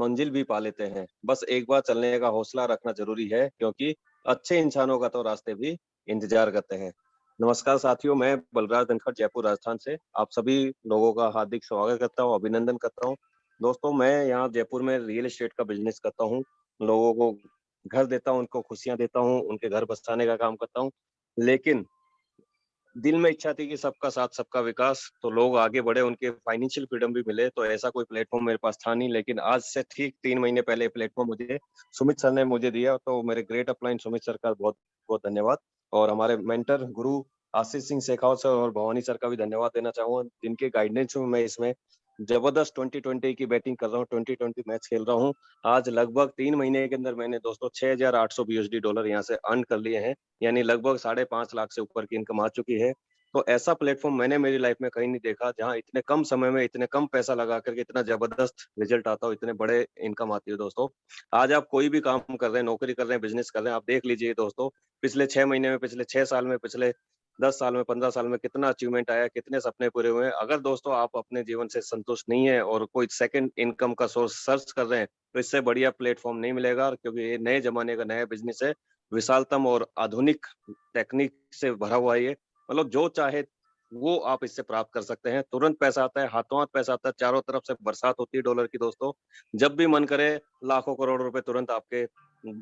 मंजिल भी पा लेते हैं। बस एक बार चलने का हौसला रखना जरूरी है, क्योंकि अच्छे इंसानों का तो रास्ते भी इंतजार करते हैं। नमस्कार साथियों, मैं बलराज धनखड़ जयपुर राजस्थान से आप सभी लोगों का हार्दिक स्वागत करता हूँ, अभिनंदन करता हूँ। दोस्तों, मैं यहाँ जयपुर में रियल एस्टेट का बिजनेस करता हूँ। लोगों को घर देता हूँ, उनको खुशियां देता हूँ, उनके घर बसाने का काम करता हूँ। लेकिन दिल में इच्छा थी कि सबका साथ सबका विकास, तो लोग आगे बढ़े, उनके फाइनेंशियल फ्रीडम भी मिले। तो ऐसा कोई प्लेटफॉर्म मेरे पास था नहीं, लेकिन आज से ठीक 3 महीने पहले प्लेटफॉर्म मुझे सुमित सर ने मुझे दिया। तो मेरे ग्रेट अपलाइन सुमित सर का बहुत बहुत धन्यवाद, और हमारे मेंटर गुरु आशीष सिंह शेखावत सर और भवानी सर का भी धन्यवाद देना चाहूंगा, जिनके गाइडेंस में मैं इसमें जबरदस्त 2020 की बैटिंग कर रहा हूँ, 2020 मैच खेल रहा हूँ। आज लगभग 3 महीने के अंदर मैंने दोस्तों $6,800 USD डॉलर यहाँ से अर्न कर लिए हैं, यानी लगभग 5.5 लाख से ऊपर की इनकम आ चुकी है। तो ऐसा प्लेटफॉर्म मैंने मेरी लाइफ में कहीं नहीं देखा, जहाँ इतने कम समय में इतने कम पैसा लगा करके इतना जबरदस्त रिजल्ट आता हो, इतने बड़े इनकम आती है। दोस्तों, आज आप कोई भी काम कर रहे हैं, नौकरी कर रहे हैं, बिजनेस कर रहे हैं, आप देख लीजिए दोस्तों, पिछले 6 महीने में, पिछले 6 साल में, पिछले 10 साल में, 15 साल में कितना अचीवमेंट आया, कितने सपने पूरे हुए हैं। अगर दोस्तों आप अपने जीवन से संतुष्ट नहीं है और कोई सेकंड इनकम का सोर्स सर्च कर रहे हैं, तो इससे बढ़िया प्लेटफॉर्म नहीं मिलेगा, क्योंकि ये नए जमाने का नया बिजनेस है, विशालतम और आधुनिक टेक्निक से भरा हुआ है। ये मतलब जो चाहे वो आप इससे प्राप्त कर सकते हैं। तुरंत पैसा आता है, हाथों हाथ पैसा आता है, चारों तरफ से बरसात होती है डॉलर की। दोस्तों, जब भी मन करे लाखों करोड़ रुपए तुरंत आपके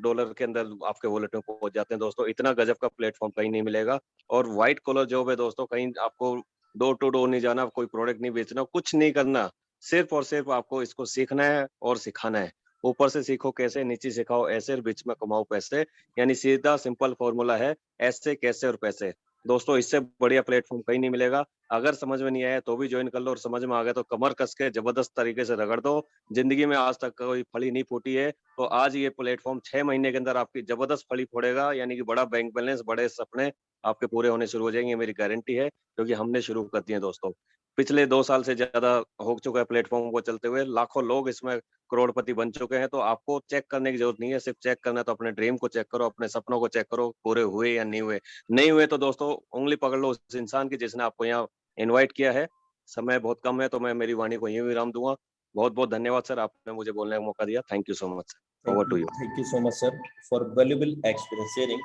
डॉलर के अंदर आपके वॉलेट में पहुंच जाते हैं। दोस्तों, इतना गजब का प्लेटफॉर्म कहीं नहीं मिलेगा। और व्हाइट कॉलर जॉब है दोस्तों, कहीं आपको डोर टू डोर नहीं जाना, कोई प्रोडक्ट नहीं बेचना, कुछ नहीं करना, सिर्फ और सिर्फ आपको इसको सीखना है और सिखाना है। ऊपर से सीखो कैसे, नीचे सिखाओ ऐसे, और बीच में कमाओ पैसे, यानी सीधा सिंपल फॉर्मूला है, ऐसे कैसे और पैसे। दोस्तों, इससे बढ़िया प्लेटफॉर्म कहीं नहीं मिलेगा। अगर समझ में नहीं आया तो भी ज्वाइन कर लो, और समझ में आ गया तो कमर कस के जबरदस्त तरीके से रगड़ दो। जिंदगी में आज तक कोई फली नहीं फूटी है, तो आज ये प्लेटफॉर्म 6 महीने के अंदर आपकी जबरदस्त फली फोड़ेगा, यानी कि बड़ा बैंक बैलेंस, बड़े सपने आपके पूरे होने शुरू हो जाएंगे, मेरी गारंटी है, क्योंकि हमने शुरू कर दिए दोस्तों। पिछले 2 साल से ज्यादा हो चुका है प्लेटफॉर्म को चलते हुए, लाखों लोग इसमें करोड़पति बन चुके हैं। तो आपको चेक करने की जरूरत नहीं है, सिर्फ चेक करना है तो अपने ड्रीम को चेक करो, अपने सपनों को चेक करो, पूरे हुए या नहीं हुए। नहीं हुए तो दोस्तों उंगली पकड़ लो उस इंसान की जिसने आपको यहाँ इनवाइट किया है। समय बहुत कम है, तो मैं मेरी वाणी को यहीं विराम दूंगा। बहुत बहुत धन्यवाद सर, आपने मुझे बोलने का मौका दिया। Thank you so much sir, over to you. Thank you so much sir for valuable experience sharing.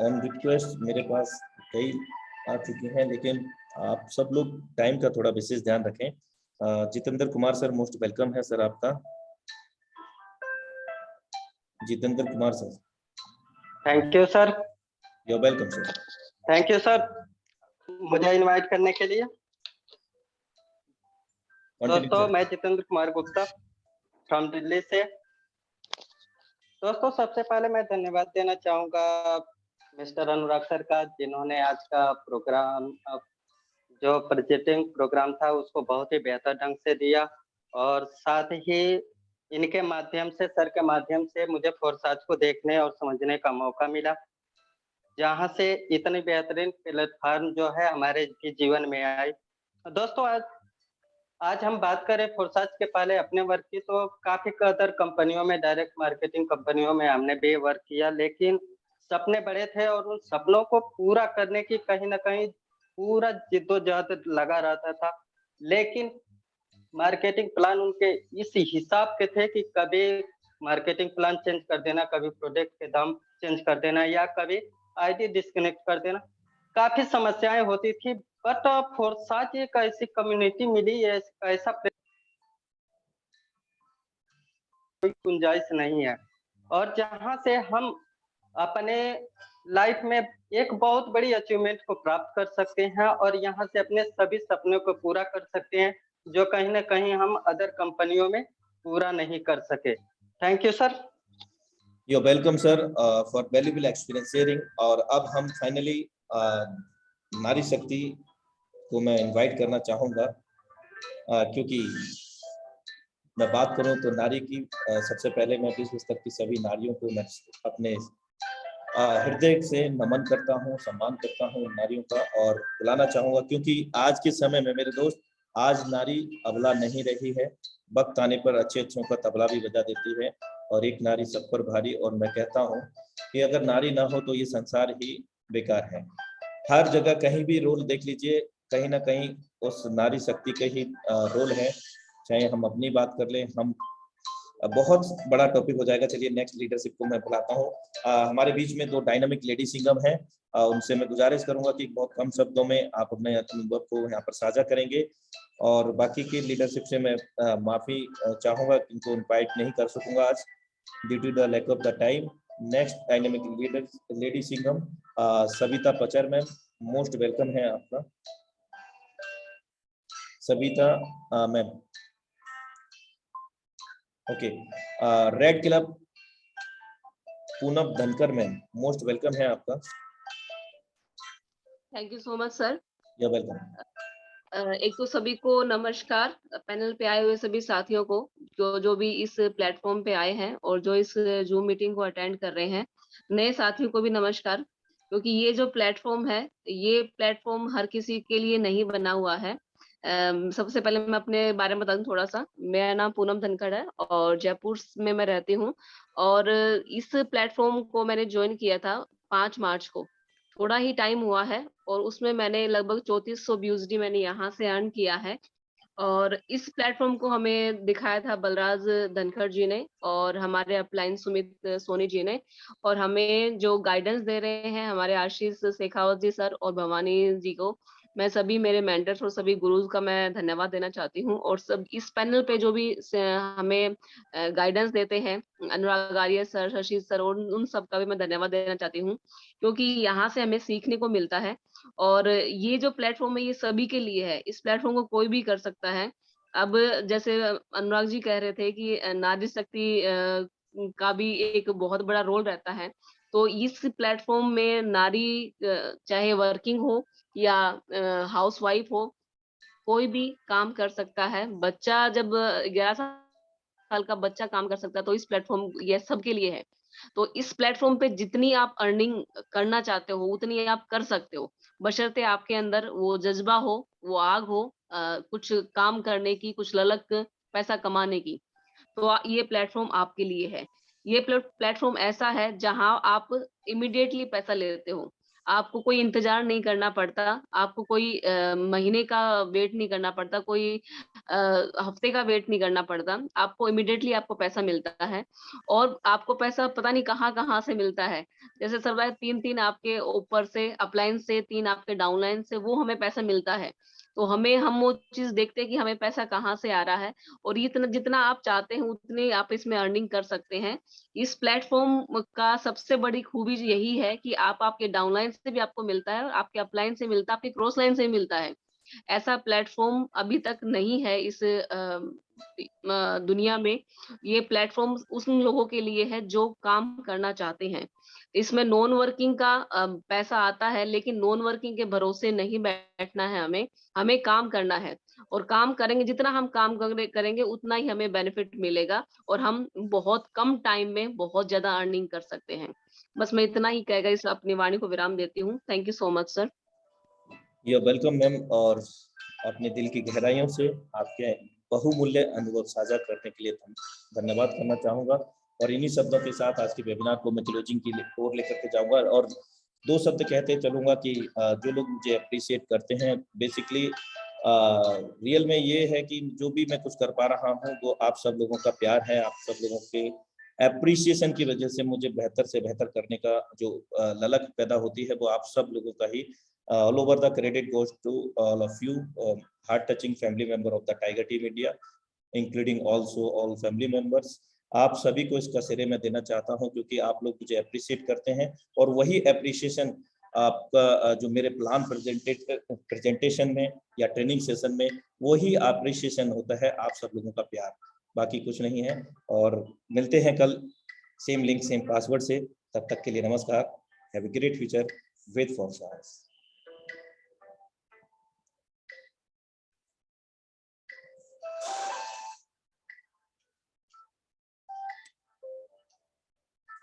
On request मेरे पास कई आ चुके हैं, लेकिन आप सब लोग टाइम का थोड़ा विशेष ध्यान रखें। Jitendra Kumar sir, most welcome है सर आपका। Jitendra Kumar sir. Thank you sir. You are welcome sir. Thank you sir मुझे इनवाइट करने के लिए। दोस्तों, मैं जितेंद्र कुमार गुप्ता फ्रॉम दिल्ली से। दोस्तों, सबसे पहले मैं धन्यवाद देना चाहूँगा मिस्टर अनुराग सर का, जिन्होंने आज का प्रोग्राम, जो प्रेजेंटिंग प्रोग्राम था, उसको बहुत ही बेहतर ढंग से दिया, और साथ ही इनके माध्यम से, सर के माध्यम से मुझे फोरसाज को देखने और समझने का मौका मिला, जहाँ से इतनी बेहतरीन प्लेटफॉर्म जो है हमारे जीवन में आई। दोस्तों, आज हम बात करें फोरसाज के पहले अपने वर्क की, तो काफी कदर कंपनियों में, डायरेक्ट मार्केटिंग कंपनियों में हमने भी वर्क किया, लेकिन सपने बड़े थे और उन सपनों को पूरा करने की कहीं ना कहीं पूरा जिद्दोजहद लगा रहता था। लेकिन मार्केटिंग प्लान उनके इस हिसाब के थे कि कभी मार्केटिंग प्लान चेंज कर देना, कभी प्रोडक्ट के दाम चेंज कर देना, या कभी आईडी डिस्कनेक्ट कर देना। काफी समस्याएं होती थी, बट फोरसाज एक ऐसी कम्युनिटी मिली, ऐसा कोई गुंजाइश नहीं है, और जहां से हम अपने लाइफ में एक बहुत बड़ी अचीवमेंट को प्राप्त कर सकते हैं, और यहाँ से अपने सभी सपनों को पूरा कर सकते हैं, जो कहीं ना कहीं हम अदर कंपनियों में पूरा नहीं कर सके। Thank you sir. You welcome sir for valuable experience sharing. और अब हम फाइनली नारी शक्ति को मैं इनवाइट करना चाहूँगा, क्योंकि मैं बात करूं तो नारी की सबसे पहले मैं विश्व स्तर की सभी नारियों को मैं अपने हृदय से नमन करता हूं, सम्मान करता हूं नारियों का, और बुलाना चाहूंगा, क्योंकि आज के समय में मेरे दोस्त, आज नारी अबला नहीं रही है। वक्त आने पर अच्छे अच्छों का तबला भी बजा देती है, और एक नारी सब पर भारी। और मैं कहता हूं कि अगर नारी ना हो तो ये संसार ही बेकार है। हर जगह कहीं भी रोल देख लीजिए, कहीं ना कहीं उस नारी शक्ति का ही रोल है। चाहे हम अपनी बात कर लें, हम बहुत बड़ा टॉपिक हो जाएगा। चलिए नेक्स्ट लीडरशिप को मैं बुलाता हूँ। हमारे बीच में 2 डायनामिक लेडी सिंगम हैं, उनसे मैं गुजारिश करूंगा कि बहुत कम शब्दों में आप अपने अनुभव को यहाँ पर साझा करेंगे, और बाकी की लीडरशिप से मैं माफी चाहूंगा, इनको इनवाइट नहीं कर सकूंगा आज due to the lack of the time. Next dynamic leader lady Singham Savita Pachar ma'am, most welcome है आपका Savita ma'am. Okay, red club Poonam Dhankar ma'am, most welcome है आपका। Thank you so much sir. You welcome. एक तो सभी को नमस्कार, पैनल पे आए हुए सभी साथियों को, जो भी इस प्लेटफॉर्म पे आए हैं और जो इस जूम मीटिंग को अटेंड कर रहे हैं। नए साथियों को भी नमस्कार, क्योंकि ये जो प्लेटफॉर्म है, ये प्लेटफॉर्म हर किसी के लिए नहीं बना हुआ है। सबसे पहले मैं अपने बारे में बता दूं थोड़ा सा। मेरा नाम पूनम धनखड़ है और जयपुर में मैं रहती हूँ, और इस प्लेटफॉर्म को मैंने ज्वाइन किया था 5 मार्च को। थोड़ा ही टाइम हुआ है और उसमें मैंने लगभग 3400 BUSD मैंने यहाँ से अर्न किया है। और इस प्लेटफॉर्म को हमें दिखाया था बलराज धनखड़ जी ने और हमारे अपलाइन सुमित सोनी जी ने, और हमें जो गाइडेंस दे रहे हैं हमारे आशीष शेखावत जी सर और भवानी जी को, मैं सभी मेरे मेंटर्स और सभी गुरुज का मैं धन्यवाद देना चाहती हूँ। और सब इस पैनल पे जो भी हमें गाइडेंस देते हैं, अनुराग आर्य सर, शशि सर, और उन सब का भी मैं धन्यवाद देना चाहती हूँ, क्योंकि यहाँ से हमें सीखने को मिलता है। और ये जो प्लेटफॉर्म है ये सभी के लिए है, इस प्लेटफॉर्म को कोई भी कर सकता है। अब जैसे अनुराग जी कह रहे थे कि नारी शक्ति का भी एक बहुत बड़ा रोल रहता है, तो इस प्लेटफॉर्म में नारी चाहे वर्किंग हो या हाउस वाइफ हो, कोई भी काम कर सकता है। बच्चा जब 11 साल का बच्चा काम कर सकता है, तो इस प्लेटफॉर्म ये सबके लिए है। तो इस प्लेटफॉर्म पे जितनी आप अर्निंग करना चाहते हो उतनी आप कर सकते हो, बशर्ते आपके अंदर वो जज्बा हो, वो आग हो, कुछ काम करने की, कुछ ललक पैसा कमाने की। तो ये प्लेटफॉर्म आपके लिए है। ये प्लेटफॉर्म ऐसा है जहां आप इमीडिएटली पैसा लेते हो, आपको कोई इंतजार नहीं करना पड़ता, आपको कोई महीने का वेट नहीं करना पड़ता, कोई हफ्ते का वेट नहीं करना पड़ता, आपको इमीडिएटली आपको पैसा मिलता है। और आपको पैसा पता नहीं कहाँ कहाँ से मिलता है। जैसे सर 3 आपके ऊपर से अपलाइन से, 3 आपके डाउनलाइन से, वो हमें पैसा मिलता है। तो हम वो चीज देखते हैं कि हमें पैसा कहाँ से आ रहा है, और इतना जितना आप चाहते हैं उतने आप इसमें अर्निंग कर सकते हैं। इस प्लेटफॉर्म का सबसे बड़ी खूबी यही है कि आपके डाउनलाइन से भी आपको मिलता है, आपके अपलाइन से मिलता है, आपके क्रॉस लाइन से भी मिलता है। ऐसा प्लेटफॉर्म अभी तक नहीं है इस दुनिया में। ये प्लेटफॉर्म उन लोगों के लिए है जो काम करना चाहते हैं। इसमें नॉन वर्किंग का पैसा आता है, लेकिन नॉन वर्किंग के भरोसे नहीं बैठना है, हमें काम करना है। और काम करेंगे, जितना हम काम करेंगे उतना ही हमें बेनिफिट मिलेगा, और हम बहुत कम टाइम में बहुत ज्यादा अर्निंग कर सकते हैं। बस मैं इतना ही कहकर इस अपनी वाणी को विराम देती हूँ। Thank you so much sir. You welcome ma'am, और अपने दिल की गहराइयों से आपके बहुमूल्य अनुभव साझा करने के लिए धन्यवाद करना चाहूँगा। और इन्हीं शब्दों के साथ आज के वेबिनार को मैं क्लोजिंग की ओर लेकर के जाऊँगा, और 2 शब्द कहते चलूँगा कि जो लोग मुझे अप्रिशिएट करते हैं, बेसिकली रियल में ये है कि जो भी मैं कुछ कर पा रहा हूँ वो आप सब लोगों का प्यार है, आप सब लोगों के एप्रिसिएशन की वजह से मुझे बेहतर से बेहतर करने का जो ललक पैदा होती है, वो आप सब लोगों का ही। All over the credit goes to all of you, heart-touching family member of the Tiger Team India, including also all family members. आप सभी को इसका श्रेय मैं देना चाहता हूं, क्योंकि आप लोग मुझे अप्रिशिएट करते हैं, और वही अप्रिशिएशन आपका जो मेरे प्लान प्रेजेंटेशन में या ट्रेनिंग सेशन में, वही अप्रिशिएशन होता है आप सब लोगों का प्यार, बाकी कुछ नहीं है। और मिलते हैं कल सेम लिंक सेम पासवर्ड से, तब तक के लिए नमस्कार। Have a great future with Forsyth.